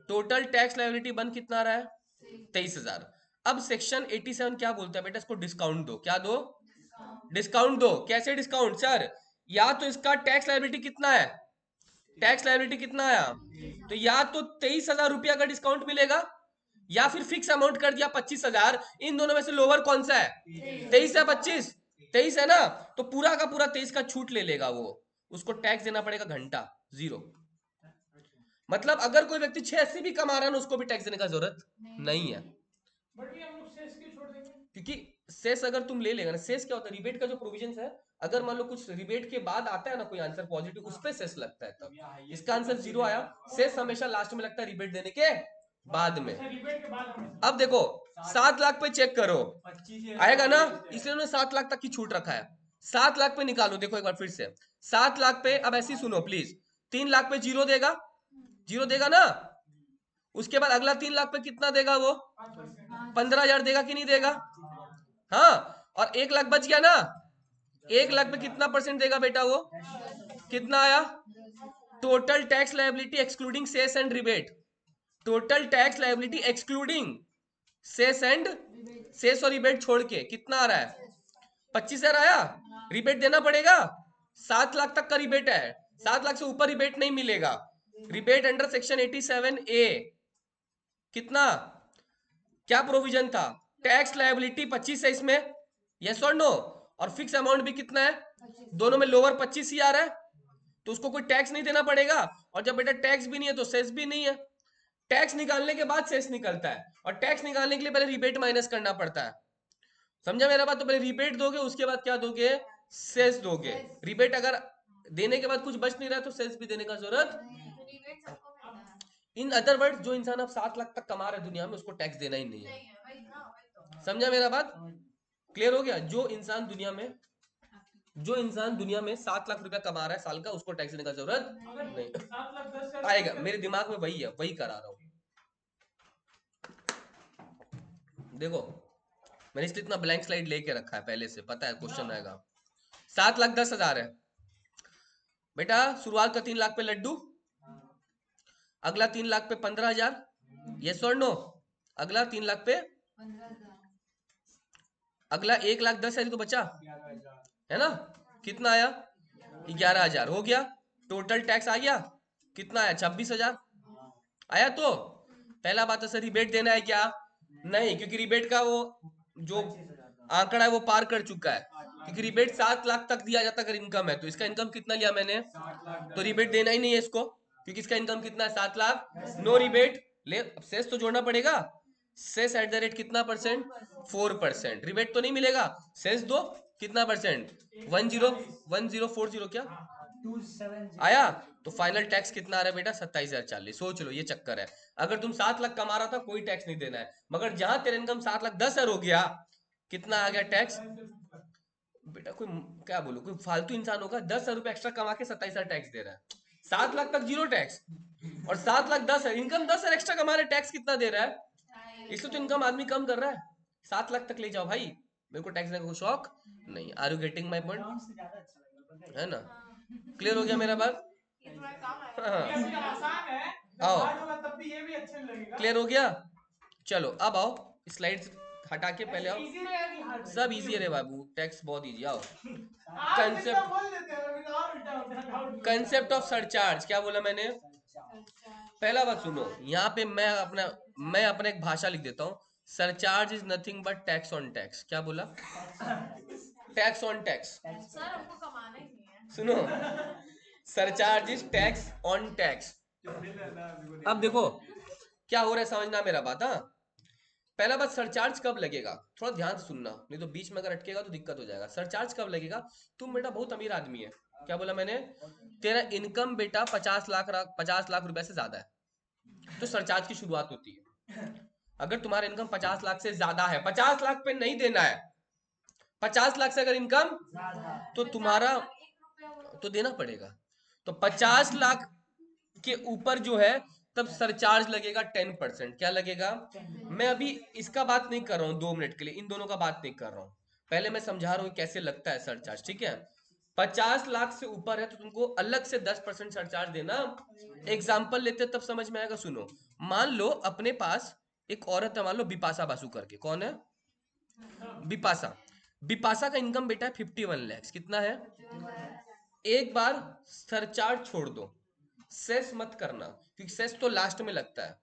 टोटल टैक्स लायबिलिटी बन कितना आ रहा है, 23,000। अब सेक्शन 87 क्या बोलता है बेटा, इसको डिस्काउंट दो। क्या दो, डिस्काउंट दो। कैसे डिस्काउंट सर, या तो इसका टैक्स लायबिलिटी कितना है, टैक्स लायबिलिटी कितना आया, तो या तो 23,000 रुपया का डिस्काउंट मिलेगा, या फिर फिक्स अमाउंट कर दिया 25,000। इन दोनों में से लोअर कौन सा है, 23 है 25, 23 है ना, तो पूरा का पूरा 23 का छूट ले लेगा वो, उसको टैक्स देना पड़ेगा घंटा 0। मतलब अगर कोई व्यक्ति 86 भी कमा रहा है ना, उसको भी टैक्स देने का जरूरत नहीं है। बट ये हम लोग सेस क्यों छोड़ देंगे? क्योंकि सेस अगर तुम ले लेगा ना, सेस क्या होता है, रिबेट का जो प्रोविजन है, अगर मान लो कुछ रिबेट के बाद आता है ना कोई आंसर पॉजिटिव, उस पे सेस लगता है। तब इसका आंसर 0 आया, सेस हमेशा लास्ट में लगता है रिबेट देने के बाद में। अच्छा, रिबेट के बाद हमें अब देखो 7 लाख पे चेक करो, आएगा ना, इसलिए उन्होंने 7 लाख तक की छूट रखा है। 7 लाख पे निकालो, देखो एक बार फिर से 7 लाख पे। अब ऐसी सुनो प्लीज, 3 लाख पे 0 देगा, 0 देगा ना, उसके बाद अगला 3 लाख पे कितना देगा वो, 15,000 देगा कि नहीं देगा, हाँ। और 1 लाख बच गया ना, 1 लाख पे कितना परसेंट देगा बेटा वो, कितना आया, total tax liability excluding cess and rebate, total tax liability excluding cess and, cess और रिबेट छोड़ के कितना आ रहा है, 25,000 आया। रिबेट देना पड़ेगा, 7 लाख तक का रिबेट है, 7 लाख से ऊपर रिबेट नहीं मिलेगा। रिबेट अंडर सेक्शन 87A कितना, क्या प्रोविजन था, टैक्स लायबिलिटी 25 है इसमें, यस और नो, और फिक्स अमाउंट भी कितना है, दोनों में लोअर 25 ही आ रहा है, तो उसको कोई टैक्स नहीं देना पड़ेगा। और जब बेटा टैक्स भी नहीं है तो सेस भी नहीं है, टैक्स निकालने के बाद सेस निकलता है, और टैक्स निकालने के लिए पहले रिबेट माइनस करना पड़ता है। समझा मेरा बात, तो पहले रिबेट दोगे, उसके बाद क्या दोगे, सेस दोगे। रिबेट अगर देने के बाद कुछ बच नहीं रहा तो सेस भी देने का जरूरत। रिबेट सबको मिलता है। इन अदर वर्ड, जो इंसान अब 7 लाख तक कमा रहा है दुनिया में, उसको टैक्स देना ही नहीं है। नहीं है, वही ना, वही तो। समझा मेरा बात, क्लियर हो गया। जो इंसान दुनिया में, जो इंसान दुनिया में 7 लाख रुपया कमा रहा है साल का, उसको टैक्स देने का जरूरत नहीं 7,10,000 आएगा। मेरे दिमाग में वही है, वही करा रहा हूं। देखो मैंने इसलिए इतना ब्लैंक स्लाइड लेके रखा है पहले से, पता है क्वेश्चन आएगा। 7,10,000 है बेटा, शुरुआत का 3 लाख पे लड्डू, अगला 3 लाख पे 15,000, यस और नो, अगला 3 लाख पे, 15,000 अगला 1,10,000 तो बचा है ना, कितना आया, 11,000 हो गया। टोटल टैक्स आ गया, कितना आया, 26,000 आया। तो पहला बात है सर रिबेट देना है क्या, नहीं, क्योंकि रिबेट का वो जो आंकड़ा है वो पार कर चुका है, क्योंकि रिबेट 7 लाख तक दिया जाता अगर इनकम है। तो इसका इनकम कितना लिया मैंने, तो रिबेट देना ही नहीं है इसको, क्योंकि इसका इनकम कितना है, 7 लाख। नो रिबेट ले, अब सेस तो जोड़ना पड़ेगा, सेस एट द रेट कितना परसेंट, 4%। रिबेट तो नहीं मिलेगा, सेस दो, कितना परसेंट, 10,40 क्या 270 आया। तो फाइनल टैक्स कितना आ रहा है बेटा, 27,040। सोच लो ये चक्कर है, अगर तुम 7 लाख कमा रहा था कोई टैक्स नहीं देना है, मगर जहां तेरा इनकम 7,10,000 हो गया, कितना आ गया टैक्स। बेटा कोई क्या बोलो, कोई फालतू इंसान होगा 10,000 रुपए एक्स्ट्रा कमा के 27,000 टैक्स दे रहा है, 7 लाख तक 0 टैक्स, और 7,10,000 इनकम 10,000 एक्स्ट्रा कमा रहे, टैक्स कितना दे रहा है। इसलिए तो इनकम आदमी कम कर रहा है, 7 लाख तक ले जाओ भाई, मेरे को टैक्स देने का शौक नहीं। Are you getting my point, है ना, क्लियर हो गया मेरा बात, ये थोड़ा काम ये आएगा। अभी आसान है, जब आओ। हार्ड होगा तब भी ये भी अच्छे लगेगा। क्लियर हो गया, चलो अब आओ स्लाइड्स हटा के पहले आओ। इजी रहेगा कि हार्ड सब इजी है रे बाबू, टैक्स बहुत इजी। आओ आज जितना कंसेप्ट, बोल देते हैं फिर और उल्टा उल्टा डाउट कंसेप्ट ऑफ सरचार्ज क्या बोला मैंने, पहला बात सुनो, यहाँ पे मैं अपना एक भाषा लिख देता हूँ। Surcharge is nothing but tax on tax. क्या बोला, टैक्स ऑन टैक्स। सर हमको कमाना ही नहीं है। सुनो, surcharge is tax on tax. अब देखो क्या हो रहा है, समझना मेरा बात। हाँ, पहला बात, सरचार्ज कब लगेगा, थोड़ा ध्यान से सुनना, नहीं तो बीच में अगर अटकेगा तो दिक्कत हो जाएगा। सरचार्ज कब लगेगा, तुम बेटा बहुत अमीर आदमी है, क्या बोला मैंने, तेरा इनकम बेटा 50 लाख रुपए से ज्यादा है, तो सरचार्ज की शुरुआत होती है। अगर तुम्हारा इनकम 50 लाख से ज्यादा है, 50 लाख पे नहीं देना है, 50 लाख से अगर इनकम तो तुम्हारा तो देना पड़ेगा। तो 50 लाख के ऊपर जो है तब सरचार्ज लगेगा 10%। क्या लगेगा? मैं अभी इसका बात नहीं कर रहा हूँ 2 मिनट के लिए, इन दोनों का बात नहीं कर रहा हूँ, पहले मैं समझा रहा हूँ कैसे लगता है सरचार्ज, ठीक है? 50 लाख से ऊपर है तो तुमको अलग से 10% सरचार्ज देना। एग्जाम्पल लेते तब समझ में आएगा, सुनो। मान लो अपने पास एक औरत है, मान लो बिपाशा बासु करके, कौन है? बिपाशा। बिपाशा का इनकम बेटा है 51 लाख। कितना है? एक बार सरचार्ज छोड़ दो, सेस मत करना, क्योंकि सेस तो लास्ट में लगता है।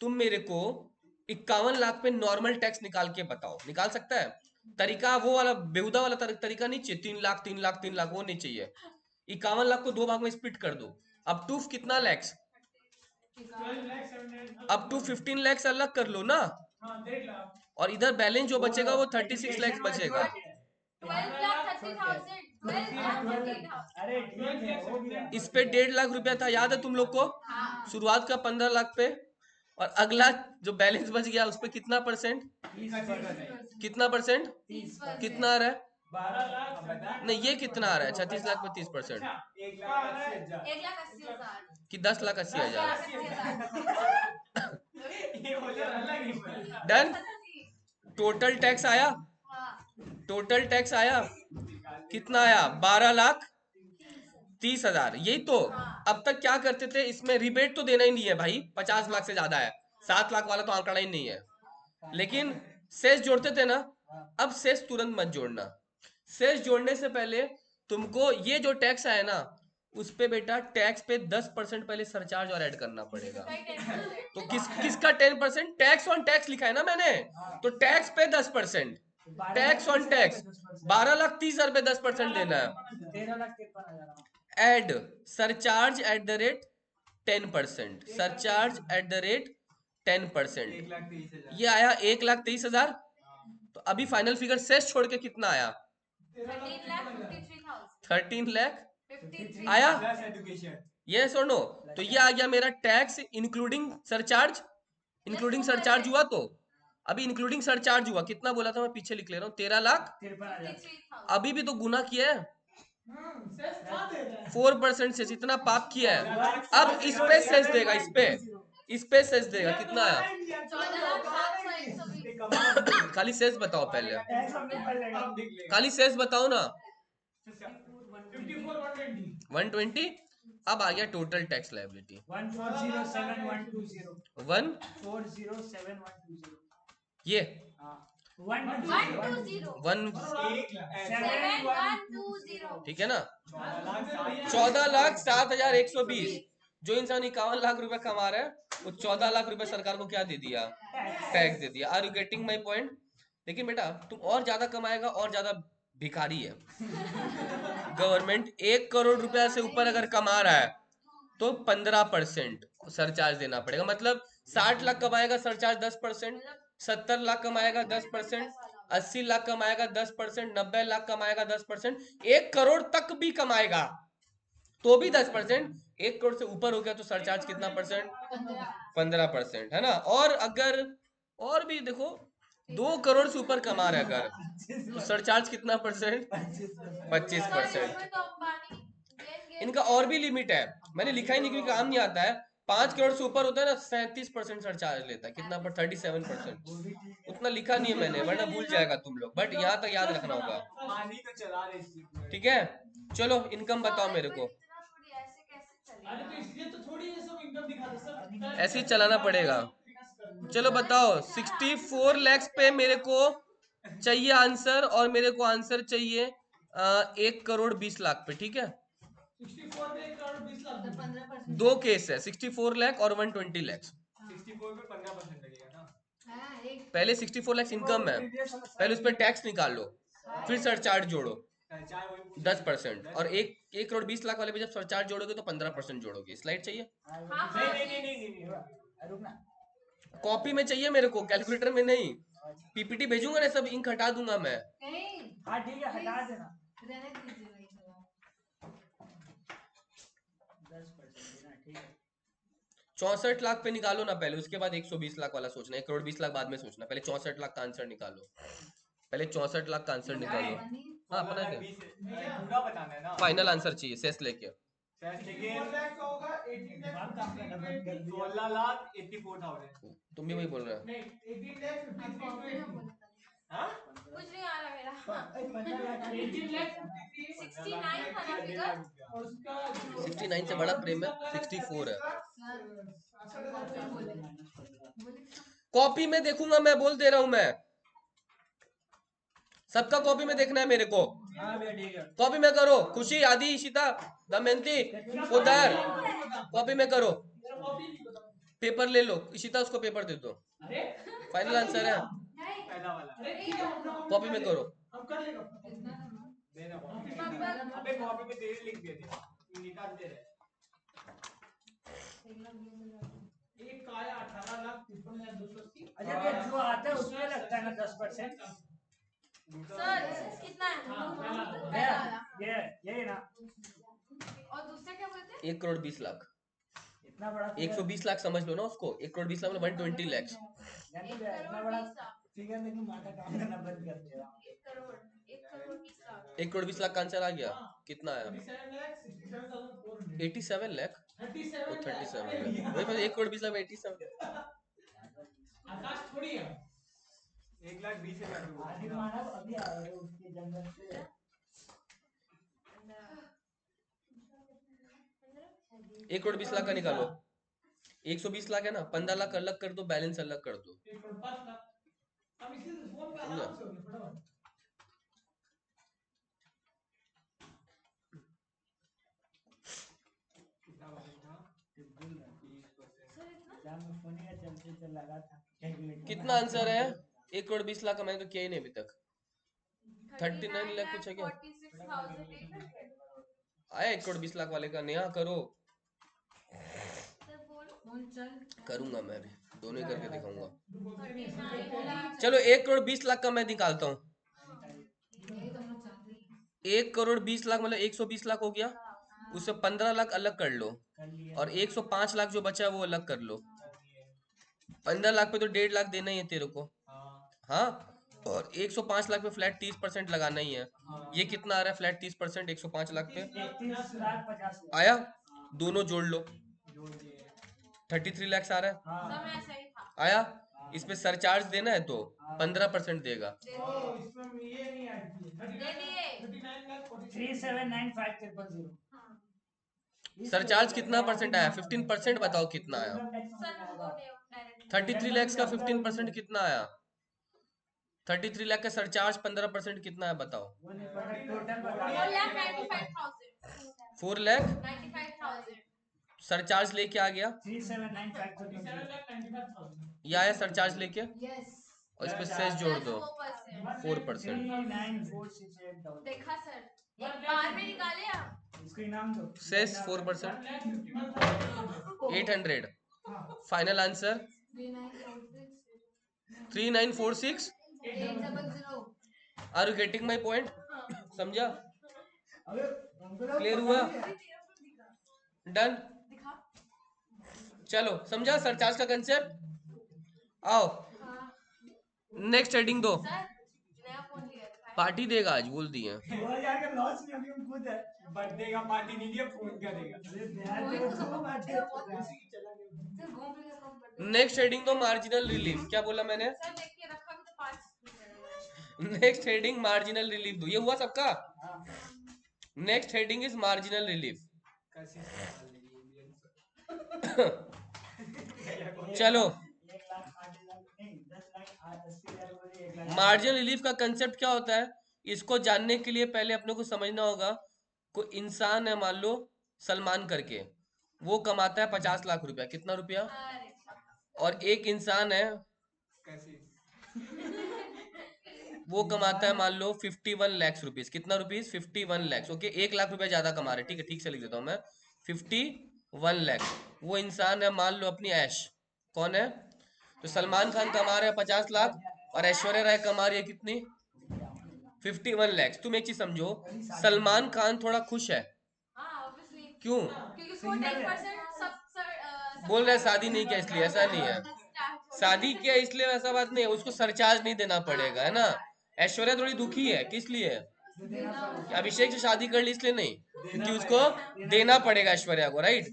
तुम मेरे को 51 लाख पे नॉर्मल टैक्स निकाल के बताओ, निकाल सकता है? तरीका वो वाला बेहुदा वाला तरीका नहीं चाहिए, 3 लाख 3 लाख 3 लाख, वो नहीं चाहिए। 51 लाख को 2 भाग में स्प्लिट कर दो, अप टू कितना लैक्स? 12 लाख 7 अप टू 15 लैक्स अलग कर लो ना, हाँ 1.5 लाख। और इधर बैलेंस जो बचेगा वो 36 लैक्स बचेगा। 12,30,000 12,30,000 अरे ठीक है, हो गया। इस पे 1.5 लाख रुपया था, याद है तुम लोग को? हाँ शुरुआत का 15 लाख पे, और अगला जो बैलेंस बच गया उस पे कितना परसेंट? 30%। कितना परसेंट? 30%। कितना आ रहा है? 12 लाख अब बता। नहीं, ये कितना आ रहा है? 36 लाख पे 30%, अच्छा 1,80,000। 1,80,000 कि 10,80,000? 10,80,000 ये बोले अलग ही बोला। डन। टोटल टैक्स आया, हाँ टोटल टैक्स आया, कितना आया? 12,30,000। यही तो। अब तक क्या करते थे, इसमें रिबेट तो देना ही नहीं है भाई, 50 लाख से ज्यादा है, 7 लाख वाला तो आंकड़ा ही नहीं है, लेकिन सेस जोड़ते थे ना। अब सेस तुरंत मत जोड़ना, सेस जोड़ने से पहले तुमको ये जो टैक्स आया ना, उस पे बेटा टैक्स पे 10% पहले सरचार्ज और ऐड करना पड़ेगा। तो किसका 10%? टैक्स ऑन टैक्स लिखा है ना मैंने, तो टैक्स पे 10%, टैक्स ऑन टैक्स 12,30,000 पे 10% देना है। 13,53,000। Add surcharge at the rate 10%, surcharge at the rate 10%। 1,23,000। ये आया 1,23,000। तो अभी फाइनल फिगर सेस छोड़ के कितना आया? 13,53,000 13 लाख 53 आया? Plus education. यस और नो? तो ये आ गया मेरा tax including surcharge, including surcharge हुआ। तो अभी इंक्लूडिंग सरचार्ज हुआ, कितना बोला था मैं, पीछे लिख ले रहा हूँ, 13,53,000। 53,000 अभी भी तो गुना किया है, सेस था दे रहा है 4% से इतना पाप किया है। अब इस पे सेस देगा, इस पे सेस देगा, कितना आया? 14,700,120 खाली सेस बताओ पहले, टैक्स सबमिट कर लेगा, हम देख लेगा। खाली सेस बताओ ना। 54 120 120। अब आ गया टोटल टैक्स लायबिलिटी 1,407,120। 1 1,407,120। ये हाँ 120 1 7,120 ठीक है ना? 14,07,000। 14,07,120। जो इंसान 51 लाख रुपए कमा रहा है वो 14 लाख रुपए सरकार को क्या दे दिया? टैक्स दे दिया। Are you getting my point? लेकिन बेटा तुम और ज्यादा कमाएगा और ज्यादा भिखारी है। गवर्नमेंट 1 करोड़ रुपया से ऊपर अगर कमा रहा है तो 15% सरचार्ज देना पड़ेगा। मतलब 60 लाख कमाएगा सरचार्ज 10%, 70 लाख कमाएगा 10%, 80 लाख कमाएगा 10%, 90 लाख कमाएगा 10%, 1 करोड़ तक भी कमाएगा तो भी 10%। 1 करोड़ से ऊपर हो गया तो सरचार्ज कितना परसेंट? 15%, है ना? और अगर और भी देखो 2 करोड़ से ऊपर कमा रहे अगर तो सरचार्ज कितना परसेंट? 25%। इनका और भी लिमिट है, मैंने लिखा ही नहीं क्योंकि काम नहीं आता है। 5 करोड़ से ऊपर होता है ना 37% सरचार्ज लेता है, कितना पर 37%। उतना लिखा नहीं है मैंने वरना भूल जाएगा तुम लोग, बट यहाँ तक याद रखना होगा, पानी तो चला रहे इस ठीक है? चलो इनकम बताओ मेरे को। अरे तो इसलिए तो थोड़ी ये सब इनकम दिखाते सब ऐसे ही चलाना पड़ेगा। चलो बताओ 64 लैक्स पे मेरे को चाहिए आंसर, और मेरे को आंसर चाहिए 1 करोड़ 20 लाख पे, ठीक है? 64 पे 1 करोड़ 20 लाख मतलब 15%। दो केस है, 64 लाख और 120 लैक्स। 64 पे 15% लगेगा ना। हाँ, एक पहले 64 लैक्स इनकम है, पहले उस पर टैक्स निकाल लो, फिर सरचार्ज जोड़ो चाहे वही पूछ 10%, और 1 करोड़ 20 लाख वाले पे जब सरचार्ज जोड़ोगे तो 15% जोड़ोगे। स्लाइड चाहिए? नहीं रुकना। कॉपी में चाहिए मेरे को, कैलकुलेटर में नहीं। पीपीटी भेजूंगा ना, सब इंक हटा दूंगा मैं। नहीं हाँ ठीक है, हटा देना। रहने दीजिए भाई थोड़ा। 10% देना, ठीक है। 64 लाख पे निकालो ना पहले, उसके बाद 120 लाख वाला सोचना, 1 करोड़ 20 लाख बाद में सोचना, पहले 64 लाख का आंसर निकालो, पहले 64 लाख का आंसर निकालो। हाँ अपना क्या, पूरा बताना है ना। फाइनल आंसर चाहिए शेष लेके। शेष लेके 4 लाख का होगा 18 दिमाग काम करना बंद कर दिया। 16,84,000। तुम भी वही बोल रहे हो। नहीं 18 लाख 53 हाँ? कुछ नहीं आ रहा मेरा। 15 लाख 18 लाख 69 था ना फिगर? और उसका 69 से बड़ा प्रेम है, 64 है। कॉपी में देखूंगा मैं, बोल दे रहा हूं मैं, सबका कॉपी में देखना है मेरे को। हाँ भैया ठीक है। कॉपी में करो, खुशी, आदि, इशिता, दमयंती, उधर कॉपी में करो, कॉपी नहीं पता। पेपर ले लो, इशिता उसको पेपर दे दो, अरे फाइनल आंसर है, नहीं। पहला वाला अरे ठीक है अपना कॉपी में करो। हम कर लेगा। देना कॉपी। अबे कॉपी में तेरे लिख दिए थे, निकाल दे रहे। एक का आया 18,53,280। अच्छा भैया जो आता है उसमें लगता है ना 10%? सर कितना है? भैया ये ना और दूसरे क्या बोलते हैं? 1 करोड़ 20 लाख, इतना बड़ा 120 लाख समझ लो ना उसको, 1 करोड़ 20 लाख मतलब 120 लाख। जानी भैया इतना बड़ा फिगर लेके माथा काम करना बंद कर दिया। 1 करोड़ 20 लाख। 1 करोड़ 20 लाख का आंसर आ गया, कितना आया? 37 लाख 67,400। 87 लाख, 37 वो 37 अरे लाख, भैया। वही 1 करोड़ 20 लाख 87। आकाश थोड़ी है। 1,20,000 आदि मानव अभी आए हैं उसके जंगल से। 1 करोड़ 20 लाख का निकालो, 120 लाख है ना, 15 लाख अलग कर दो, बैलेंस अलग कर दो। 1,05 लाख। हम इसी फोन पे आराम से हो गए फटाफट। कितना बचेगा? 20%। जहाँ मैं फोन का चलते चल लगा था कैलकुलेटर। कितना आंसर है? 1 करोड़ 20 लाख का मैंने तो किया ही नहीं अभी तक। 39 लाख कुछ है क्या? 46,800। आया 1 करोड़ 20 लाख वाले का, नया करो। सर बोलो। करूंगा मैं भी, दोनों ही करके दिखाऊंगा। 39 लाख। चलो 1 करोड़ 20 लाख का मैं निकालता हूँ। 1 करोड़ 20 लाख मतलब 120 लाख हो गया, उससे 15 लाख अलग कर लो, कर लिया। और 105 लाख जो बचा है वो अलग कर लो। 15 लाख पे तो 1.5 लाख देना ही है तेरे को, हाँ हाँ, और 105 लाख पे फ्लैट 30% लगाना ही है। ये कितना आ रहा है फ्लैट 30% 105 लाख पे? 31,50,000 आया, दोनों जोड़ लो, जोड़ दिए। 33 लाख आ रहा है, हाँ सब में ऐसा ही था। आया। इसमें सरचार्ज देना है तो 15% देगा। ओ इसमें ये नहीं आई थी। दे दिए। 39 लाख 3795,000। हाँ। सरचार्ज कितना परसेंट आया? 15% बताओ कितना आया? सर वो डायरेक्ट 33 लाख का 15% कितना आया? 33 लाख का सरचार्ज 15% कितना है बताओ? वो नहीं पता टोटल बता 4,95,000। 4 लाख 95,000। सरचार्ज लेके आ गया, 3795,000। 37,95,000। ये आया सरचार्ज लेके, यस और इस पे सेस जोड़ दो 4%। 4%। 39,468 देखा सर, एक बार में निकाले आप। इसको इनाम दो। सेस 4%, 1,51,000। 800। हाँ। Final answer 3946। 800। Are you getting my point? समझा? अबे हमको लगा क्लियर पता हुआ? नहीं है। डन? दिखा। चलो समझा सरचार्ज का कंसेप्ट? आओ नेक्स्ट हेडिंग दो। सर नया फोन लिया था। पार्टी देगा आज, बोल दिए। 2000 का लॉस नहीं अभी हम खुद है। बर्थडे का पार्टी नहीं दिया, फोन का देगा। अरे ध्यान दो तो बात है। सर घूम फिर कम कर दो। नेक्स्ट हेडिंग दो मार्जिनल रिलीफ। क्या बोला मैंने? सर देख के रखा भी तो 5। नेक्स्ट हेडिंग मार्जिनल रिलीफ दो। ये हुआ सबका? हाँ। Next heading is marginal relief. कैसे संभाल लेगी इंडियन? चलो 1,08,00,000 नहीं 10,80,000 बोले 1,00,000। मार्जिनल रिलीफ का कंसेप्ट क्या होता है, इसको जानने के लिए पहले अपने को समझना होगा, कोई इंसान है मान लो सलमान करके, वो कमाता है 50 लाख रुपया। कितना रुपया? अरे और एक इंसान है कैसे? वो कमाता है मान लो 51 लाख रुपीज। कितना रुपीज? 51 लाख। ओके, 1 लाख रुपया ज्यादा कमा रहे, ठीक है, ठीक से लिख देता हूँ मैं, 51 लाख। वो इंसान है मान लो अपनी ऐश। कौन है? तो सलमान खान कमा रहे हैं 50 लाख, और ऐश्वर्या राय कमा रही है कितनी? 51 लाख। तुम एक चीज समझो, सलमान खान थोड़ा खुश है। हाँ ऑब्वियसली, क्यों? क्योंकि उसको 10% सब बोल रहे शादी नहीं किया इसलिए, ऐसा नहीं है। शादी किया इसलिए ऐसा बात नहीं है, उसको सरचार्ज नहीं देना पड़ेगा, है ना। ऐश्वर्या थोड़ी दुखी है, किस लिए? अभिषेक से शादी कर ली इसलिए नहीं, क्योंकि उसको देना पड़ेगा ऐश्वर्या को, राइट।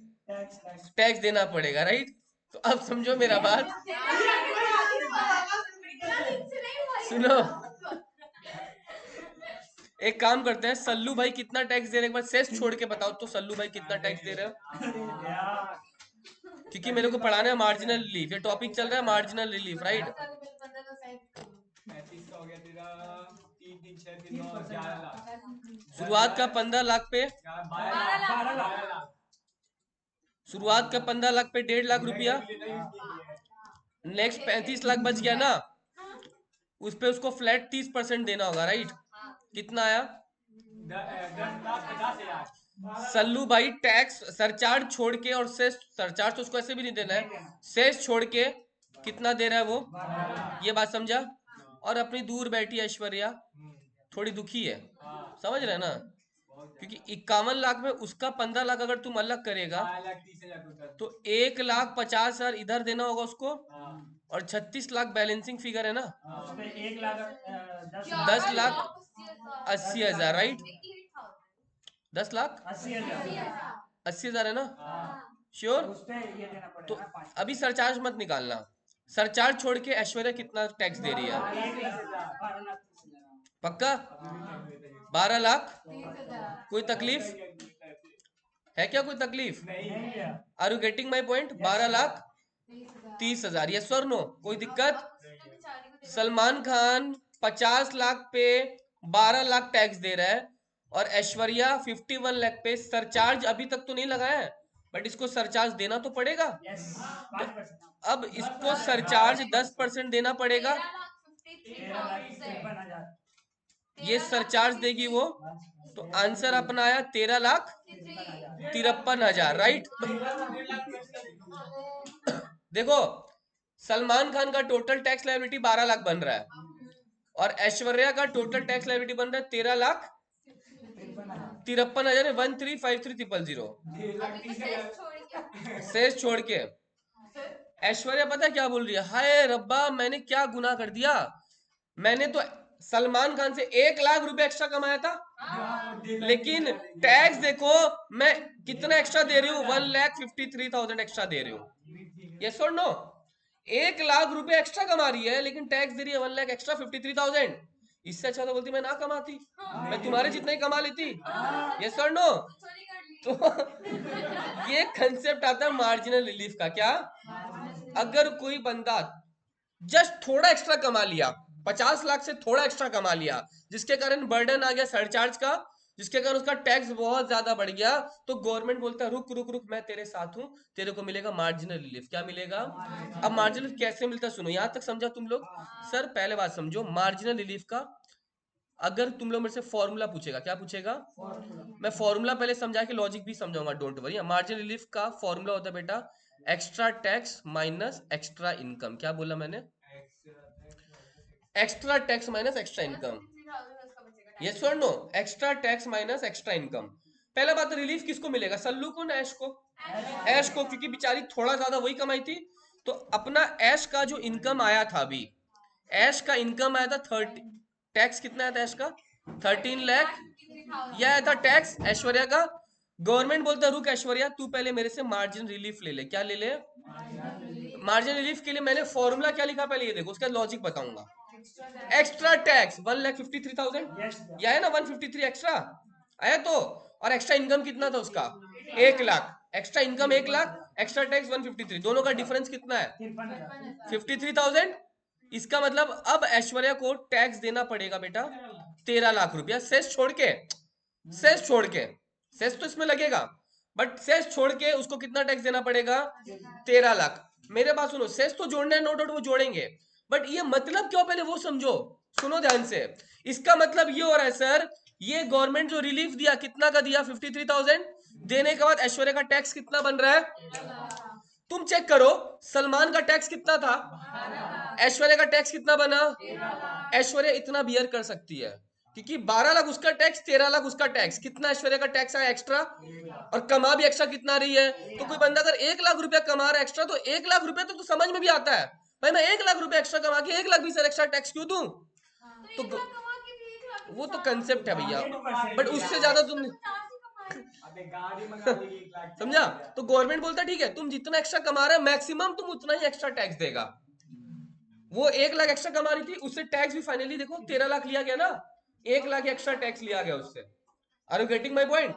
टैक्स देना पड़ेगा, राइट। तो अब समझो मेरा बात, सुनो। एक काम करते हैं, सल्लू भाई कितना टैक्स दे रहे हैं, एक बार सेस छोड़ के बताओ तो सल्लू भाई कितना टैक्स दे रहे हो? क्योंकि मेरे को पढ़ाना है मार्जिनल रिलीफ, ये टॉपिक चल रहा है मार्जिनल रिलीफ, राइट। 35 का हो गया तेरा, 3 3 6 3 9 11 लाख। शुरुआत का 15 लाख पे, 12 लाख। शुरुआत का 15 लाख पे 1.5 लाख रुपया, नेक्स्ट 35 लाख बच गया ना, उस पे उसको फ्लैट 30% देना होगा, राइट। कितना आया? 10,50,000। सल्लू भाई टैक्स सरचार्ज छोड़ के, और सेस, सरचार्ज तो उसको ऐसे भी नहीं देना है, सेस छोड़ के कितना दे रहा है वो, ये बात समझा। और अपनी दूर बैठी ऐश्वर्या थोड़ी दुखी है, समझ रहे हैं ना, क्योंकि 51 लाख में उसका 15 लाख अगर तुम अलग करेगा 12,30,000 तो 1,50,000 इधर देना होगा उसको, और 36 लाख बैलेंसिंग फिगर है ना, 1,80,000, राइट। 10,80,000 है ना, श्योर। तो अभी सरचार्ज मत निकालना, सरचार्ज छोड़ के ऐश्वर्या कितना टैक्स दे रही है? पक्का 12 लाख। कोई तकलीफ है क्या? कोई तकलीफ? Are you getting my point? 12,30,000, yes और नो? कोई दिक्कत? सलमान खान 50 लाख पे 12 लाख टैक्स दे रहा है, और ऐश्वर्या 51 लाख पे सरचार्ज अभी तक तो नहीं लगाया है, बट इसको सरचार्ज देना तो पड़ेगा। तो अब इसको सरचार्ज 10% देना पड़ेगा, ये सरचार्ज देगी वो। तो आंसर अपना आया 13,53,000, राइट। देखो, सलमान खान का टोटल टैक्स लायबिलिटी 12 लाख बन रहा है, और ऐश्वर्या का टोटल टैक्स लायबिलिटी बन रहा है 13,53,000, 13,53,300। शेष छोड़ के ऐश्वर्या पता क्या बोल रही है? हाय रब्बा, मैंने क्या गुनाह कर दिया, मैंने तो सलमान खान से 1 लाख रुपए एक्स्ट्रा कमाया था, लेकिन टैक्स देखो मैं कितना एक्स्ट्रा दे रही हूँ, 1,53,000 एक्स्ट्रा दे रही हूँ। यस और नो? 1 लाख रुपए एक्स्ट्रा कमा रही है, लेकिन टैक्स दे रही है 1 लाख एक्स्ट्रा 53,000। इससे अच्छा तो बोलती मैं ना कमाती, मैं तुम्हारे जितना ही कमा लेती। यस और नो? तो ये कंसेप्ट आता है मार्जिनल रिलीफ का। क्या? अगर कोई बंदा जस्ट थोड़ा एक्स्ट्रा कमा लिया, 50 लाख से थोड़ा एक्स्ट्रा कमा लिया, जिसके कारण बर्डन आ गया सरचार्ज का, जिसके कारण उसका टैक्स बहुत ज्यादा बढ़ गया, तो गवर्नमेंट बोलता है रुक रुक रुक, मैं तेरे साथ हूं, तेरे को मिलेगा मार्जिनल रिलीफ। क्या मिलेगा? अब मार्जिनल रिलीफ कैसे मिलता है सुनो, यहां तक समझा तुम लोग? सर पहले बात समझो, मार्जिनल रिलीफ का अगर तुम लोग मेरे से फॉर्मूला पूछेगा, क्या पूछेगा? मैं फॉर्मूला पहले समझा के लॉजिक भी समझाऊंगा, डोंट वरी। मार्जिनल रिलीफ का फॉर्मूला होता है बेटा extra tax minus extra income. क्या बोला मैंने? Extra tax minus extra income. Yes और no? Extra tax minus extra income. पहला बात, रिलीफ किसको मिलेगा? सल्लू को ना ऐश को? ऐश को, क्योंकि बेचारी थोड़ा ज्यादा वही कमाई थी। तो अपना ऐश का जो इनकम आया था, अभी ऐश का इनकम आया था 30, टैक्स कितना आया था ऐश का? 13 लाख। यह आया था टैक्स ऐश्वर्या का। गवर्नमेंट बोलता है रुक ऐश्वर्या, तू पहले मेरे से मार्जिन रिलीफ ले ले। क्या ले ले? मार्जिन रिलीफ के लिए मैंने फॉर्मूला क्या लिखा पहले ये देखो, उसका लॉजिक बताऊंगा। एक्स्ट्रा टैक्स 1,53,000, यह है ना 153 एक्स्ट्रा आया तो, और एक्स्ट्रा इनकम कितना था उसका? 1 lakh. Extra income 1 lakh, extra tax 153, दोनों का डिफरेंस कितना है? 53,000। इसका मतलब अब ऐश्वर्या को टैक्स देना पड़ेगा बेटा 13 लाख रुपया, सेस छोड़ के। सेस छोड़ के, सेस तो इसमें लगेगा, बट सेस छोड़ के उसको कितना टैक्स देना पड़ेगा? 13 लाख। मेरे पास सुनो, सेस तो जोड़ना है, नो डाउट वो जोड़ेंगे, बट ये मतलब क्यों पहले वो समझो, सुनो ध्यान से। इसका मतलब ये हो रहा है सर, ये गवर्नमेंट जो रिलीफ दिया कितना का दिया? 53,000 देने के बाद ऐश्वर्या का टैक्स कितना बन रहा है? तुम चेक करो, सलमान का टैक्स कितना था, ऐश्वर्या का टैक्स कितना बना? ऐश्वर्या इतना बियर कर सकती है क्योंकि 12 लाख उसका टैक्स, 13 लाख उसका टैक्स, कितना ऐश्वर्या का टैक्स आया एक्स्ट्रा, और कमा भी एक्स्ट्रा कितना रही है। तो कोई बंदा अगर 1 लाख रुपया कमा रहा है एक्स्ट्रा, तो 1 लाख रुपया तो समझ में भी आता है भाई, मैं 1 लाख रुपया एक्स्ट्रा कमा के 1 लाख भी सर एक्स्ट्रा टैक्स क्यों दूं। तो तो 1 लाख कमा के भी 1 लाख वो तो इंसान कंसेप्ट है भैया, 100% बट उससे ज्यादा तुम 50 ही कमाए। अबे गाड़ी मंगा लेगी 1 लाख की। समझा। तो गवर्नमेंट बोलता है ठीक है, तुम जितना एक्स्ट्रा कमा रहे हो मैक्सिमम तुम उतना ही एक्स्ट्रा टैक्स देगा। वो 1 लाख एक्स्ट्रा कमा रही थी, उससे टैक्स भी फाइनली देखो 13 लाख लिया गया ना, 1 लाख एक्स्ट्रा टैक्स लिया गया उससे। Are you getting my point.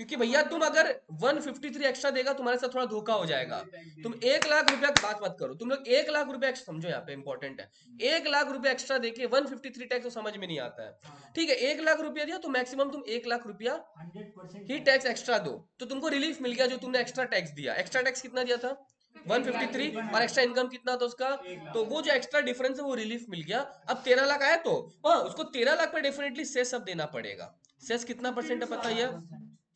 क्योंकि भैया तुम अगर 153 एक्स्ट्रा देगा, तुम्हारे साथ थोड़ा धोखा हो जाएगा। तुम 1 लाख रुपया, बात मत करो तुम लोग, 1 लाख रुपया समझो, यहाँ पे इंपॉर्टेंट है, 1 लाख रुपया एक्स्ट्रा देके 153 टैक्स तो समझ में नहीं आता है। ठीक है, 1 लाख रुपया दिया तो मैक्सिमम तुम 1 लाख रुपया 100% ही टैक्स एक्स्ट्रा दो, तो तुमको रिलीफ मिल गया जो तुमने एक्स्ट्रा टैक्स दिया। एक्स्ट्रा टैक्स कितना दिया था 153, और एक्स्ट्रा इनकम कितना था उसका, तो वो जो एक्स्ट्रा डिफरेंस है वो रिलीफ मिल गया। अब 13 लाख आया तो हाँ, उसको 13 लाख पे डेफिनेटली सेस अब देना पड़ेगा। सेस कितना परसेंट है पता ही है,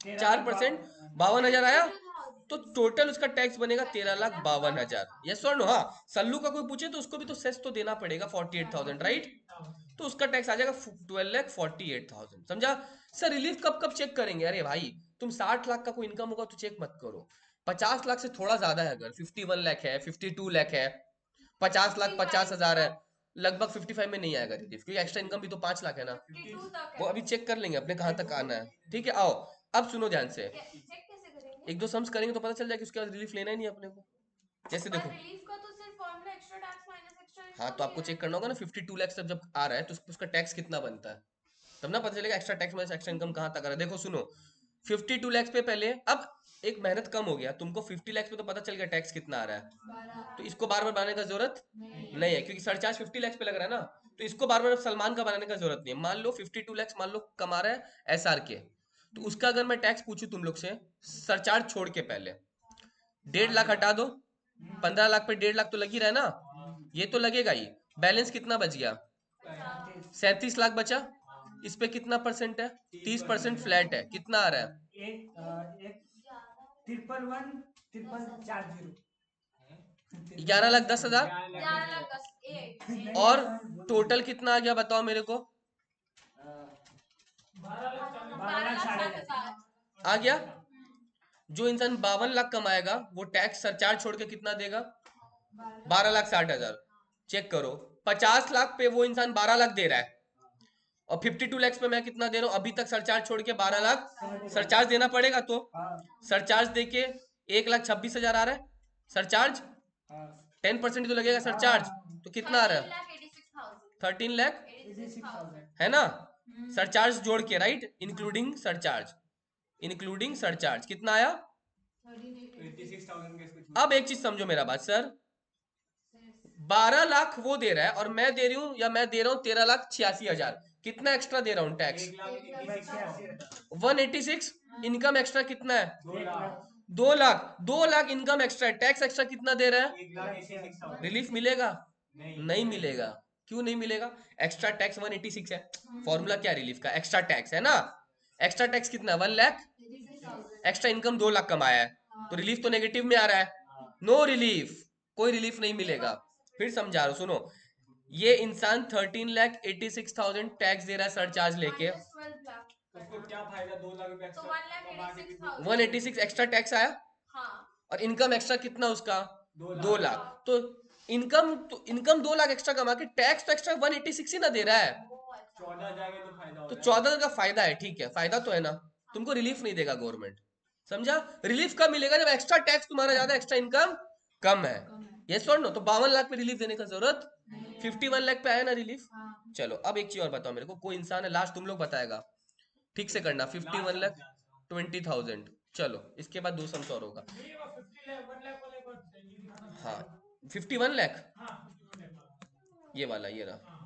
4%। 52,000 आया तो टोटल उसका टैक्स बनेगा 13,52,000। यस और नो। हाँ, सल्लू का कोई पूछे तो उसको भी तो सेस तो देना पड़ेगा 48,000, राइट। तो उसका टैक्स आ जाएगा 12,48,000। समझा। सर रिलीफ कब कब चेक करेंगे, अरे भाई तुम 60 लाख का कोई इनकम होगा तो चेक मत करो, 50 लाख से थोड़ा ज्यादा है, अगर 51 लाख है, 52 लाख है, 50 लाख 50,000 है, लगभग 55 में नहीं आएगा रिलीफ, क्योंकि एक्स्ट्रा इनकम भी तो 5 लाख है ना। 52 तक वो है। अभी चेक कर लेंगे अपने कहाँ तक आना है। ठीक है, आओ अब सुनो ध्यान से, चेक कैसे करेंगे? एक दो सम्स करेंगे तो पता चल जाएगा, उसके बाद रिलीफ लेना ही नहीं अपने को। जैसे पर देखो, रिलीफ का तो सिर्फ formula extra tax minus extra हाँ तो आपको चेक करना होगा ना 52 लाख जब आ रहा है तो उसका टैक्स कितना बनता है, तब ना पता चलेगा एक्स्ट्रा टैक्स में एक्स्ट्रा इनकम कहाँ तक आ रहा है। देखो सुनो, 52 लाख पे पहले, अब एक मेहनत कम हो गया, तुमको 50 लाख पे तो पता चल गया टैक्स कितना आ रहा है, तो इसको बार बार बनाने का जरूरत नहीं है, क्योंकि सरचार्ज 50 लाख पे लग रहा है ना, तो इसको बार बार सलमान का बनाने का जरूरत नहीं है। मान लो 52 लाख मान लो कमा रहा है एसआर के, तो उसका अगर मैं टैक्स पूछूं तुम लोग से, सरचार्ज छोड़ के पहले 1.5 लाख हटा दो, 15 लाख पे 1.5 लाख तो लग ही रहा है ना, ये तो लगेगा ही। बैलेंस कितना बच गया, 37 लाख बचा। इस पे कितना परसेंट है, 30% फ्लैट है, कितना आ रहा है, एक 1,1,1,40 11,10,000। 11 लाख 10 और टोटल कितना आ गया बताओ मेरे को, 12 लाख 12,60,000 आ गया। जो इंसान 52 लाख कमाएगा वो टैक्स सरचार्ज छोड़ के कितना देगा, 12,60,000। चेक करो, 50 लाख पे वो इंसान 12 लाख दे रहा है, और 52 लाख पे मैं कितना दे रहा हूं अभी तक, सरचार्ज छोड़ के 12 लाख। सरचार्ज देना पड़ेगा तो सरचार्ज देके 1,26,000 आ रहा है सरचार्ज, 10% तो लगेगा सरचार्ज, तो कितना आ रहा है 13 लाख 86,000 है ना, सरचार्ज जोड़ के, right, including surcharge, including surcharge कितना आया। 86,000 के इसको अब एक चीज समझो मेरा बात सर, 12 लाख वो दे रहा है और मैं दे रही हूं, या मैं दे रहा हूं 13,86,000, कितना एक्स्ट्रा दे रहा हूं टैक्स, 186। इनकम एक्स्ट्रा कितना है, 2 लाख, 2 लाख इनकम एक्स्ट्रा है, टैक्स एक्स्ट्रा कितना दे रहा है, 1,86,000 रिलीफ मिलेगा, नहीं नहीं मिलेगा। क्यों नहीं मिलेगा, एक्स्ट्रा टैक्स 186 है, फॉर्मूला क्या रिलीफ का, एक्स्ट्रा टैक्स है ना, एक्स्ट्रा टैक्स कितना 1 लाख, एक्स्ट्रा इनकम 2 लाख कमाया है, तो रिलीफ तो नेगेटिव में आ रहा है, नो रिलीफ, कोई रिलीफ नहीं मिलेगा। फिर समझा रहा हूं सुनो, ये इंसान 13,86,000 टैक्स दे रहा है सरचार्ज लेके, -12 लाख उसको क्या फायदा 2 लाख रुपए तो एक्स्ट्रा कमा के भी 1,86,000 186 एक्स्ट्रा टैक्स आया, हाँ और इनकम एक्स्ट्रा कितना उसका 2 2 लाख लाख, तो इनकम 2 लाख एक्स्ट्रा कमा के टैक्स तो एक्स्ट्रा 186 ही ना दे रहा है, वो अच्छा 14 जाएगा तो फायदा तो होगा 14 का फायदा है, ठीक है फायदा तो है ना, तुमको रिलीफ नहीं देगा गवर्नमेंट। समझा, रिलीफ कब मिलेगा, जब एक्स्ट्रा टैक्स तुम्हारा ज्यादा, एक्स्ट्रा इनकम कम है। ये सुन लो, तो 52 लाख पे रिलीफ देने का जरूरत, 51 लाख पे आया ना रिलीफ। चलो अब एक चीज और बताओ मेरे को, कोई इंसान है, लास्ट तुम लोग बताएगा, ठीक से करना, 51 लाख 20,000। चलो इसके बाद दो सम्स और होगा। नहीं वो 50 लाख 1 लाख वाले को ये दिखाना था। हाँ 51 लाख, हाँ 51 लाख ये वाला ये रहा, हाँ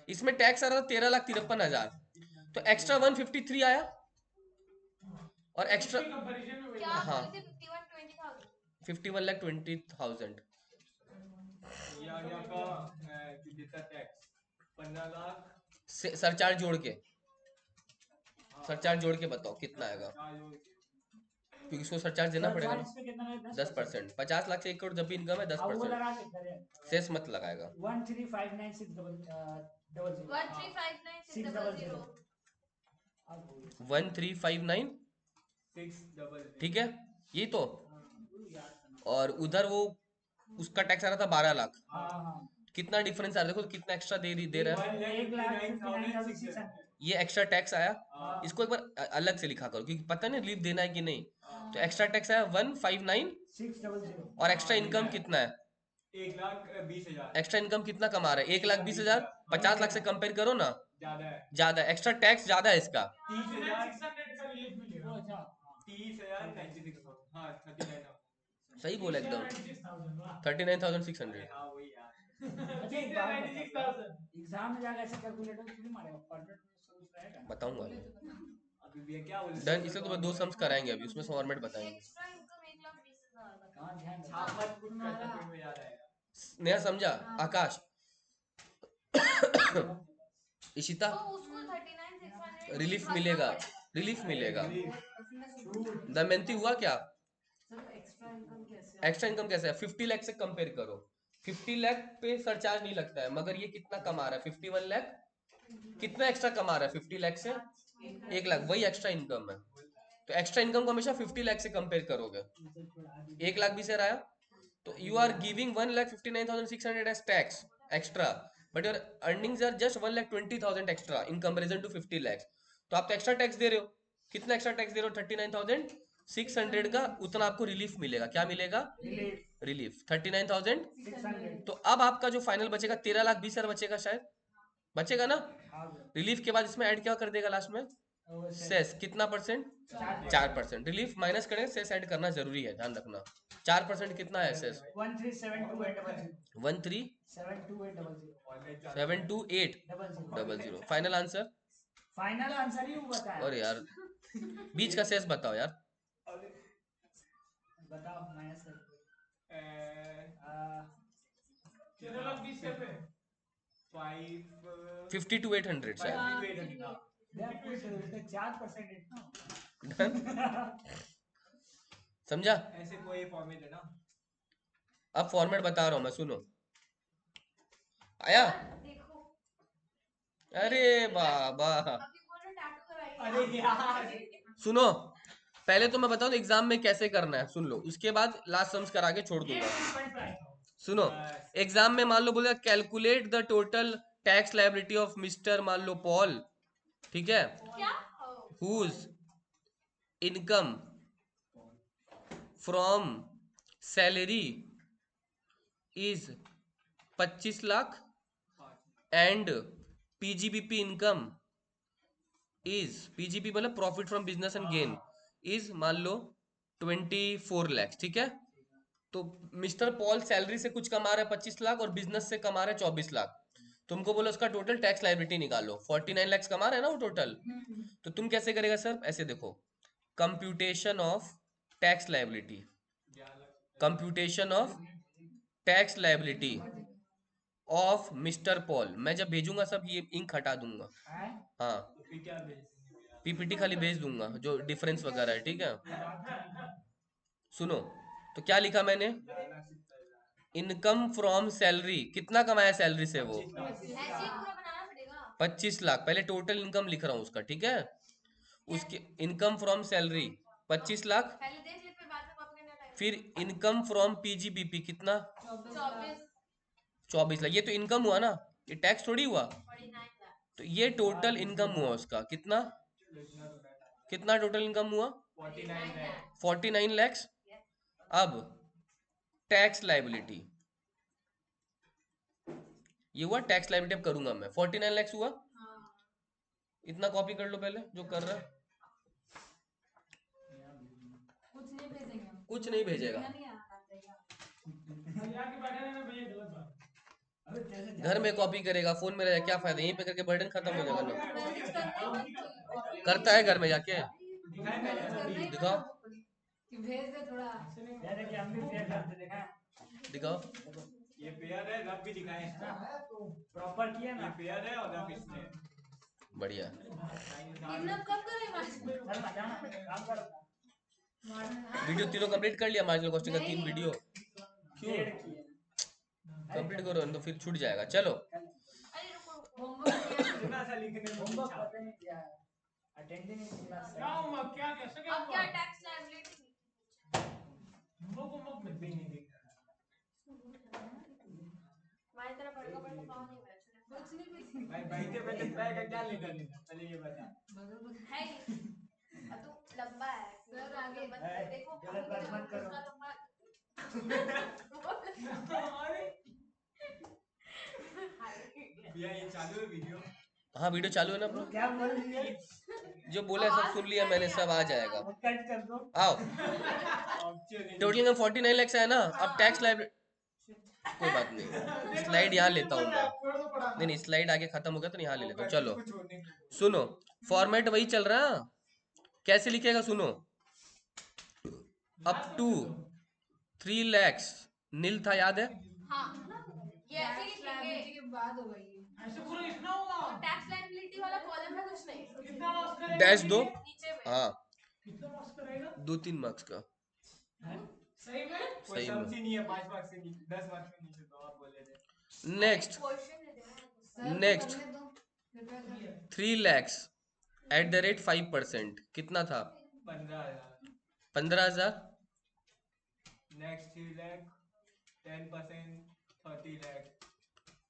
इसमें टैक्स आ रहा था 13,53,000, तो एक्स्ट्रा 153 आया, और एक्स्ट्रा उसके कंपैरिजन में वही क्या हाँ। बोलते 51 20,000 51 लाख 20,000 ये आ गया आपका कितना टैक्स 15 लाख सरचार्ज जोड़ के, सरचार्ज जोड़ के बताओ कितना आएगा, चार्ज क्योंकि उसको सरचार्ज देना पड़ेगा ना। इस पे कितना है? 10%। 50 लाख से 1 करोड़ जब भी इनकम है हाँ, वो 10%। लगा के करें। सेस मत लगाएगा। 1359600 1359 1359 600 ठीक है, ये तो। याद और उधर वो उसका टैक्स आ रहा था 12 लाख। हाँ हाँ कितना डिफरेंस आ रहा है, देखो कितना एक्स्ट्रा दे रहा है। 1,59,600 ये एक्स्ट्रा टैक्स आया, हाँ। इसको एक बार अलग से लिखा करो क्योंकि पता नहीं लीव देना है कि नहीं। तो एक्स्ट्रा टैक्स आया 159 600 और एक्स्ट्रा इनकम कितना है? 1,20,000 एक्स्ट्रा इनकम कितना कमा रहा है? 1,20,000। 50 लाख से कंपेयर करो ना, ज्यादा है। ज्यादा एक्स्ट्रा टैक्स ज्यादा है इसका। 30,000 600 का रिलीफ मिलेगा। अच्छा 30,096 हाँ 39 सही बोला एकदम। 6,000 वाह 39,600। हाँ वही यार। अच्छा एक बात बताओ, 96,000 एग्जाम में जाकर ऐसे कैलकुलेटर थोड़ी मारेगा, परफेक्ट सोल्यूशन रहेगा। बताऊंगा अभी भी क्या बोल डन। इसलिए तो 2 सम्स कराएंगे अभी, उसमें फॉर्मेट बताएंगे। एक्स्ट्रा इनकम 1,20,000 कहाँ ध्यान रखो। छापत कुछ करता पेट में याद आएगा। नया समझा आकाश? इशिता तो उसको 39,600 रिलीफ भरना मिलेगा, पड़ेगा। रिलीफ मिलेगा। छूट। दमयंती हुआ क्या? सर एक्स्ट्रा इनकम कैसे? एक्स्ट्रा इनकम कैसे है? 50 लाख से कंपेयर करो। 50 लाख पे सरचार्ज नहीं लगता है, मगर ये कितना कमा रहा है? 51 लाख। कितना एक्स्ट्रा कमा रहा है 50 लाख से? 1 लाख, वही एक्स्ट्रा इनकम है। तो एक्स्ट्रा इनकम को हमेशा 50 लाख से कंपेयर करोगे। 1,20,000 से आया तो you are giving 1,59,600 as tax extra, but your earnings are just 1,20,000 extra in comparison to 50 lakh. तो आप तो एक्स्ट्रा टैक्स दे रहे हो। कितना एक्स्ट्रा टैक्स दे रहे हो? 39,600 का उतना आपको रिलीफ मिलेगा। क्या मिलेगा? रिलीफ 39,600। तो अब आपका जो फाइनल बचेगा 13,20,000 बचेगा शायद, बचेगा ना। रिलीफ के बाद इसमें ऐड क्या कर देगा लास्ट में? सेस। कितना परसेंट? 4%। रिलीफ माइनस करें, सेस ऐड करना जरूरी है, ध्यान रखना। 4% कितना है cess? 13,728,000। Final answer? Final answer ही वो बताया। और यार बीच का सेस बताओ यार। बताओ माइनस कर। 13,20,000 कैसे? 52,800 शायद। 4% इतना। समझा? ऐसे कोई फॉर्मेट है ना। अब फॉर्मेट बता रहा हूं मैं, सुनो। आया? देखो अरे बाबा, अभी बोलो टैटू कराइए। अरे यार सुनो पहले तो मैं बताऊं एग्जाम में कैसे करना है, सुन लो, उसके बाद लास्ट सम्स करा के छोड़ दूंगा। सुनो, एग्जाम में मान लो बोलेगा calculate the total tax liability of mister मान लो पॉल, ठीक है, क्या? Whose income from salary is 25 lakh and PGBP income is, PGB मतलब profit from business and gain, is मान लो 24 लाख, ठीक है। तो मिस्टर पॉल सैलरी से कुछ कमा रहा है 25 लाख और बिजनेस से कमा रहा है 24 लाख। तुमको बोलो उसका टोटल टैक्स लायबिलिटी निकालो। 49 लाख कमा रहा है ना वो टोटल। तो तुम कैसे करेगा सर? ऐसे देखो, computation of tax liability, computation of tax liability of mister Paul. मैं जब भेजूंगा सब ये इंक हटा दूंगा। हाँ, फिर क्या भेजेंगे? पीपीटी खाली भेज दूंगा जो डिफरेंस वगैरह है, ठीक है। सुनो, तो क्या लिखा मैंने? इनकम फ्रॉम सैलरी, कितना कमाया सैलरी से वो? ऐसे ही पूरा बनाना पड़ेगा। 25 लाख। पहले टोटल इनकम लिख रहा हूँ उसका, ठीक है। उसके इनकम फ्रॉम सैलरी 25 लाख, पहले देख ले फिर बाद में कॉपी करना टाइम। फिर इनकम फ्रॉम पीजीबीपी कितना? 24 24 लाख। ये तो इनकम हुआ ना, ये टैक्स थोड़ी हुआ। 49 लाख। तो ये टोटल इनकम हुआ उसका, कितना? कितना टोटल इनकम हुआ? 49 लाख 49 लैक्स। अब टैक्स लायबिलिटी, ये हुआ टैक्स लायबिलिटी। अब करूंगा मैं 49 लैक्स हुआ। इतना कॉपी कर लो पहले जो कर रहा है। कुछ नहीं भेजेंगे हम। कुछ नहीं भेजेगा, नहीं आता है। यहाँ के बैठे रहना भैया गलत बात। घर में कॉपी करेगा, फोन में रहेगा, क्या फायदा? यहीं पे करके बर्डन खत्म हो जाएगा ना। मैनेज करते हैं बस कोई करता है घर में जाके, दिखाओ कि भेज दे थोड़ा। जैसे कि हम भी पेयर करते देखा है। दिखाओ। ये पेयर है, रब भी दिखाए प्रॉपर किया ये ना। पेयर है और रब इसने बढ़िया। किडनैप कब करें चल ना जाना काम करो। वीडियो तीनों कंप्लीट कर लिया मार्जिनल कॉस्टिंग का 3 वीडियो। क्यों डेढ़ की है। कंप्लीट करो तो फिर छूट जाएगा। चलो अरे रुको रुको होमवर्क दिया नहीं। इतना सा लिखने में होमवर्क पूछा। पता नहीं क्या है, अटेंडेंस नहीं क्लास क्या हुआ, क्या कैसे क्या अब हुआ? क्या टैक्स लायबिलिटी होमवर्क कुछ भी नहीं दिख रहा। हमारी तरह बड़का बड़का पाँव नहीं है कुछ नहीं भेजेंगे। भाई बैठे बैठे बैग का क्या लेकर लेना, पहले ये बता। बगल बगल। है ही। अब तो लंबा है सर, आगे। देखो गलत बात मत करो। उसका लंबा अरे भैया ये चालू है वीडियो। हाँ वीडियो चालू है ना तो ब्रो। क्या बोल रही है? जो बोला है सब सुन लिया मैंने, सब आ जाएगा। वो कट कर दो। आओ ऑप्शन टोटल इनकम 49 लाख है ना। अब टैक्स लाइबिलिटी कोई बात नहीं, स्लाइड यहाँ लेता हूँ मैं। छोड़ दो पढ़ाना। नहीं स्लाइड आगे खत्म हो गया तो यहाँ ले लेता हूँ। चलो कुछ छोड़ने के लिए। सुनो, फॉर्मेट वही चल रहा। कैसे लिखेगा सुनो, अप टू 3 लाख नील था, याद है? हाँ ये ऐसे ही टैक्स लिखेंगे लायबिलिटी के बाद होगा ये। ऐसे पूरा लिखना होगा। और टैक्स लायबिलिटी वाला कॉलम में कुछ नहीं कितना मार्क्स करेगा? डैश दो। नीचे में हाँ कितना मार्क्स करेगा? 2-3 मार्क्स का। सही में? कोई सही में। समझी नहीं है, 5 मार्क्स से नीचे 10 मार्क्स से नीचे तो आप बोले थे। नेक्स्ट क्वेश्चन दे देना सर को Next. करने दो। कृपया कर। 3 lakhs एट द रेट 5%, कितना था? 15,000। 15,000। Next 3 lakh 10% 30 lakh.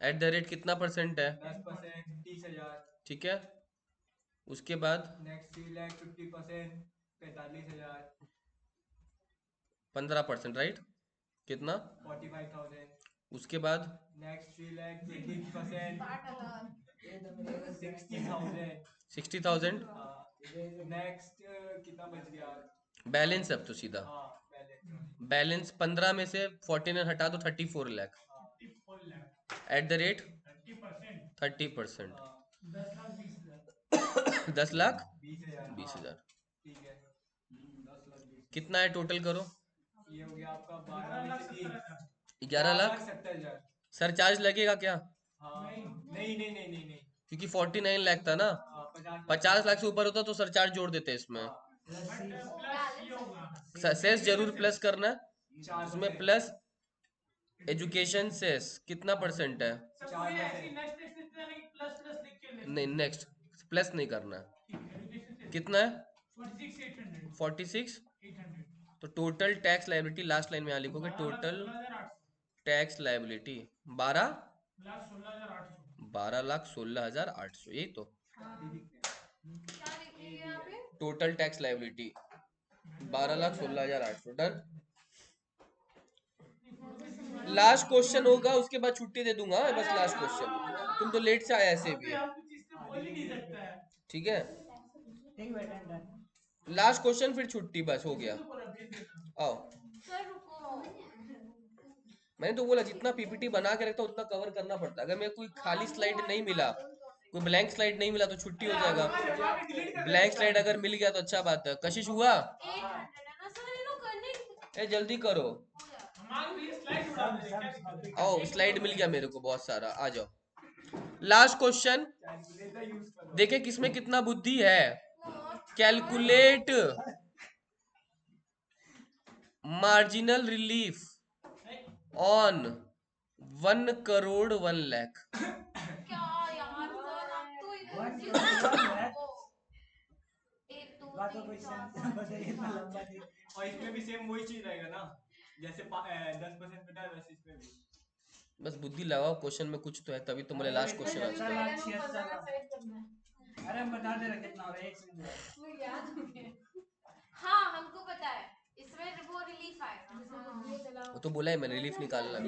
Eight the rate कितना परसेंट है? 10% 30,000। ठीक है, उसके बाद नेक्स्ट 3 लाख 50% 45,000। 15%, राइट? कितना? 45,000। उसके बाद नेक्स्ट 3 लाख 20% 60,000 60,000। 60,000। नेक्स्ट कितना बच गया? बैलेंस अब तो सीधा हाँ पहले। बैलेंस 15 में से 49 हटा दो, 34 lakh 34 lakh eight the rate 30%। 30%। 10 lakh 20,000। 10 lakh 20,000। 20,000। ठीक है 10 लाख 20। कितना है टोटल करो? ये हो गया आपका 12 में से 3। 11 लाख। 70,000। सरचार्ज लगेगा क्या? हाँ नहीं नहीं नहीं नहीं नहीं। क्योंकि 49 लाख था ना, 50 लाख से ऊपर होता तो सरचार्ज जोड़ देते इसमें। प्लस ये होगा। सेस जरूर प्लस करना है, 4%। उसमें प्लस एजुकेशन सेस कितना परसेंट है? सब कोई ऐसी नेक्स्ट नेक्स्ट लिखते हैं कि प्लस प्लस लिख के ले। नहीं नेक्स्ट प्लस नहीं करना है। ठीक है, एजुकेशन से कितना है? 46,800। 46। 800 तो total tax liability last line में यहाँ लिखोगे, टोटल 16,800। Tax liability 12 lakh 16,800। 12,16,800, यही तो क्या लिखेंगे यहाँ पे total tax liability 12,16,800। Done. Last question होगा उसके बाद छुट्टी दे दूंगा, बस लास्ट क्वेश्चन। तुम तो लेट से आया ऐसे भी, हम कुछ चीज तो बोल ही नहीं सकता है। ठीक है? ठीक बेटा डन। लास्ट क्वेश्चन फिर छुट्टी, बस हो गया। पूरा भेज देना। आओ, सर रुको मैंने तो बोला जितना पीपीटी बना के रखता हूँ उतना कवर करना पड़ता है। अगर मेरे कोई खाली स्लाइड नहीं मिला, कोई ब्लैंक स्लाइड नहीं मिला तो छुट्टी हो जाएगा। ब्लैंक स्लाइड अगर मिल गया तो अच्छा बात है। कशिश हुआ? 800 है ना सर ये लोग करने ए जल्दी करो, हमारे लिए स्लाइड उड़ा दे, क्या दिक्कत है? आओ स्लाइड मिल गया मेरे को बहुत सारा, आ जाओ। लास्ट क्वेश्चन कैलकुलेटर यूज करो। देखे किसमें कितना बुद्धि है। Calculate marginal relief on 1 crore 1 lakh. क्या यार सर आप तो One इधर crore, 1 lakh? एक दो बात तो तीन कोई चार सेंस बताइए इतना लंबा नहीं। और इसमें भी सेम वही चीज रहेगा ना, जैसे 10% बेटा वैसे इसमें भी। बस बुद्धि लगाओ, क्वेश्चन में कुछ तो है, तभी तो बोले लास्ट क्वेश्चन अच्छा, आंसर। लाख, पहले वो 76 15 लाख। साइड करना है। अरे हम बता दे रहे कितना हो रहा है, एक सेकंड। वो याद हो गया। हाँ हमको पता है इसमें वो रिलीफ आएगा जैसे कुछ भी चलाओ। वो तो बोला है मैंने, रिलीफ निकालना है।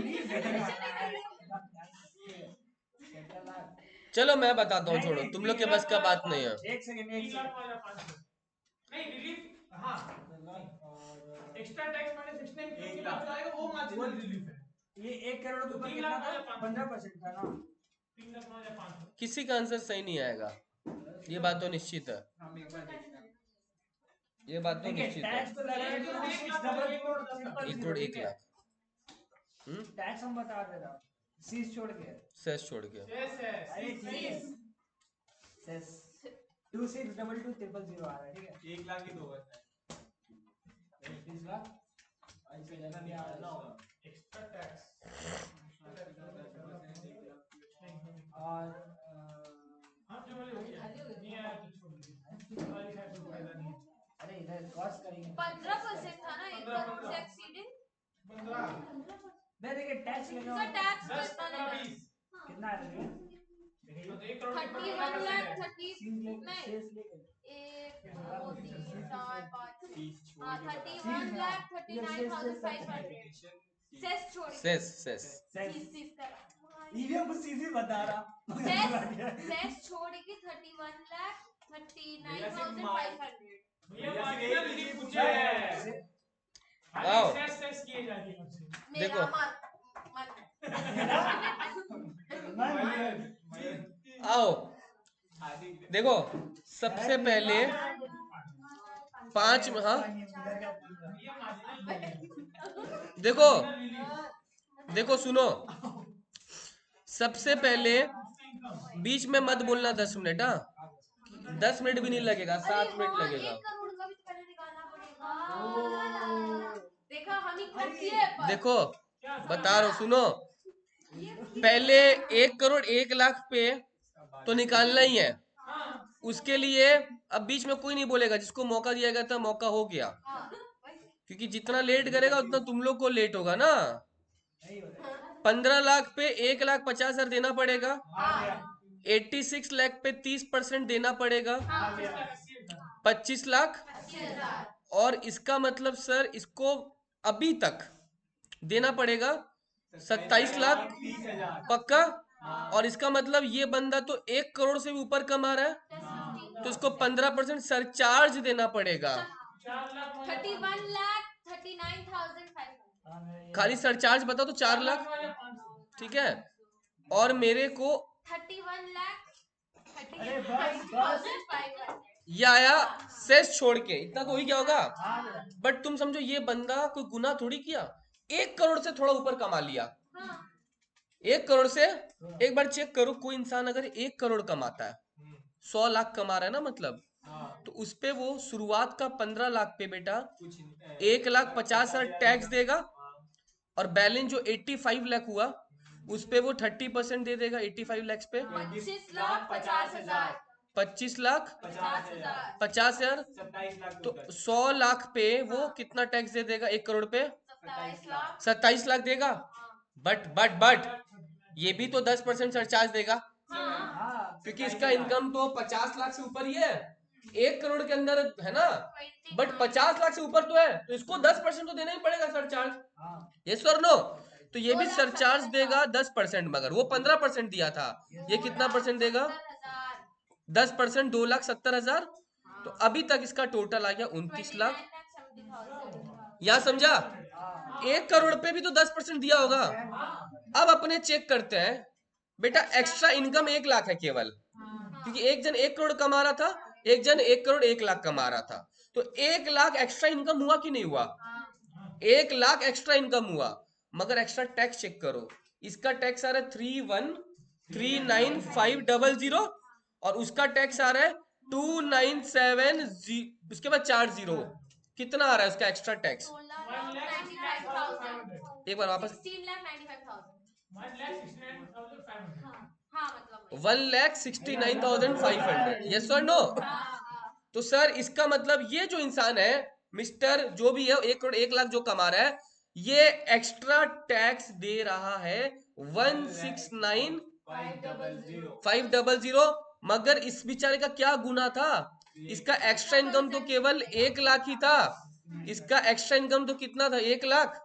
चलो मैं बताता हूँ, छोड़ो तुम लोग के बस का बात नहीं है। एक सेकंड 3 लाख 5,500। नहीं रिलीफ, हाँ एक्स्ट्रा टैक्स माइनस एक्सटेंड के बाद जो आएगा वो मार्जिनल रिलीफ है। ये 1 करोड़ के ऊपर 3 कितना लाख था? 5,500। 15% था ना? 3 लाख 5,500। किसी का आंसर सही नहीं आएगा, ये बात तो निश्चित है। हम एक बार देखते हैं। ये बात तो ठीक है, निश्चित है। टैक्स तो लगा एक करोड़, एक लाख, डबल एक करोड़, 10 लाख। 1 करोड़ 1 लाख। टैक्स हम बता दे रहा हूँ, सीज छोड़ के। सेस छोड़ के। यस अरे यस ठीक है। सेस 262200 आ रहा है, ठीक है? 1 लाख ही दो बस है। 30 लाख इससे ज्यादा नहीं आ निकालना रहा होगा। एक्स्ट्रा टैक्स और हाँ जो वाली हो गया नहीं आया तो छोड़ दीजिए वाली का कोई फायदा नहीं है। अरे इधर क्रॉस करेंगे 15% था ना, 1 करोड़ से एक्सीडिंग 15 नहीं देखिए टैक्स लेना सर टैक्स 10 कितना 15 लेना है? 20 कितना है देखिए तो 1 करोड़ के 31 15% लाख है। 30 सीज ले नहीं सेल्स लेके 1 2 3 4 5 फीस छोड़ हाँ के बता। 31 लाख 39,500 सेस छोड़ के सेस सेस सेस सीस का ईवीएम को सीधी बता रहा सेस छोड़ के 31 लाख 39,500 भैया भैया मार्जिनल से रिलीफ एक पूछा है आओ। खाली सेस किए जाएंगे मुझसे मेरा देखो। आओ देखो, सबसे पहले 5 हाँ भैया मार्जिनल देखो रिलीफ देखो सुनो, सबसे पहले बीच में मत बोलना 10 मिनट। हाँ 10 मिनट भी नहीं लगेगा, 7 मिनट लगेगा। 1 करोड़ का भी तो पहले निकालना पड़ेगा। देखा हम ही खर्च किए पर देखो बता रहा हूँ, सुनो, पहले 1 करोड़ 1 लाख पे तो निकालना ही है। उसके लिए अब बीच में कोई नहीं बोलेगा, जिसको मौका दिया गया था मौका हो गया, क्योंकि जितना लेट करेगा उतना तुम लोग को लेट होगा ना। 15 लाख पे 1,50,000 देना पड़ेगा, 86 लाख पे 30% देना पड़ेगा, 25 लाख। 80,000 और इसका मतलब सर इसको अभी तक देना पड़ेगा 27 लाख 30,000 पक्का। और इसका मतलब ये बंदा तो 1 करोड़ से भी ऊपर कमा रहा है, तो इसको 15% सरचार्ज देना पड़ेगा। 31 लाख 39,500 खाली सरचार्ज बता तो 4 लाख, ठीक है। और मेरे को 31 लाख अरे बस बस 39,500 ये आया सेस छोड़ के, इतना तो ही क्या होगा। बट तुम समझो ये बंदा कोई गुनाह थोड़ी किया, 1 करोड़ से थोड़ा ऊपर कमा लिया। 1 करोड़ से एक बार चेक करो, कोई इंसान अगर 1 करोड़ कमाता है, 100 लाख कमा रहा है ना, मतलब तो उस पे वो शुरुआत का 15 लाख पे बेटा कुछ 1,50,000 टैक्स देगा, और बैलेंस जो 85 लाख हुआ उस पे वो 30% दे देगा 85 लाख पे। 25 लाख 50,000 25 लाख 50,000 50,000, 27 लाख तो 100 लाख पे वो कितना टैक्स दे देगा 1 करोड़ पे? 27 लाख 27 लाख देगा। बट ये भी तो 10% सरचार्ज देगा, क्योंकि इसका इनकम तो 50 लाख से ऊपर ही है, 1 करोड़ के अंदर है ना। बट 50 लाख से ऊपर तो है, तो इसको 10% तो देना ही पड़ेगा सरचार्ज। यस और नो? तो ये भी सरचार्ज देगा 10%, मगर वो 15% दिया था, ये कितना परसेंट देगा? 10%, 2,70,000। तो अभी तक इसका टोटल आ गया 29 लाख। यहाँ समझा? 1 करोड़ पे भी तो 10% दिया होगा। अब अपने चेक करते हैं बेटा, एक्स्ट्रा इनकम 1 लाख है केवल, क्योंकि एक जन 1 करोड़ कमा रहा था, एक जन 1 करोड़ 1 लाख कमा रहा था, तो 1 लाख एक्स्ट्रा इनकम हुआ कि नहीं हुआ? 1 लाख एक्स्ट्रा इनकम हुआ, मगर एक्स्ट्रा टैक्स चेक करो, इसका टैक्स आ रहा है 3139,500, और उसका टैक्स आ रहा है 2,970, उसके बाद 40। कितना आ रहा है उसका एक्स्ट्रा टैक्स? 16,95,000 एक बार वापस, 16,95,000 1,69,500 हाँ मतलब 1,69,500। यस और नो? तो सर इसका मतलब ये जो इंसान है, मिस्टर जो भी है 1 करोड़ 1 लाख जो कमा रहा है, ये एक्स्ट्रा टैक्स दे रहा है 169,500। मगर इस बेचारे का क्या गुना था? इसका एक्स्ट्रा इनकम तो केवल 1 लाख ही था, इसका एक्स्ट्रा इनकम तो कितना था? 1 लाख।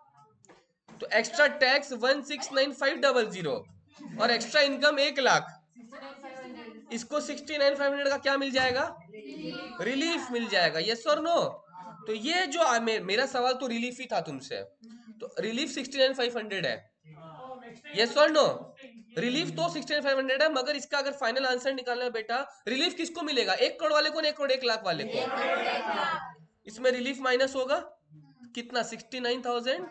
तो एक्स्ट्रा टैक्स 169,500 और एक्स्ट्रा इनकम 1 लाख, इसको 69,500 का क्या मिल जाएगा? रिलीफ मिल जाएगा। यस और नो? तो ये जो मेरा सवाल तो रिलीफ ही था तुमसे, तो रिलीफ 69,500 है। यस और नो? रिलीफ तो 69,500 है, मगर इसका अगर फाइनल आंसर निकालना है बेटा, रिलीफ किसको मिलेगा? 1 करोड़ वाले को, 1 करोड़ 1 लाख वाले को? इसमें रिलीफ माइनस होगा कितना? 69,000।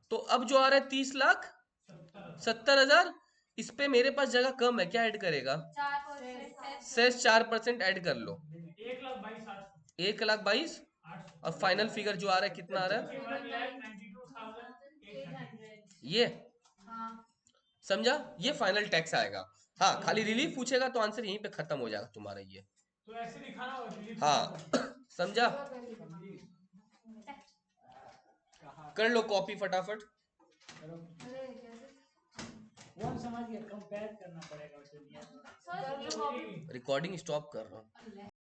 तो अब जो आ रहा है 30,70,000, इस पे मेरे पास जगह कम है, क्या ऐड करेगा? 4% सेस 4% ऐड कर लो, 1,22,800 1,22,000 अब फाइनल फिगर जो आ रहा है कितना आ रहा है 1,92,800 ये, हाँ समझा? ये फाइनल टैक्स आएगा। हाँ, खाली रिलीफ पूछेगा तो आंसर यहीं पे खत्म हो जाएगा तुम्हारा ये। तो ऐसे दिखाना होगा रिलीफ हाँ समझा? कर लो कॉपी फटाफट। अरे कैसे कौन समझ गया, कंपेयर करना पड़ेगा दुनिया में। सर ये रिकॉर्डिंग स्टॉप कर रहा हूँ।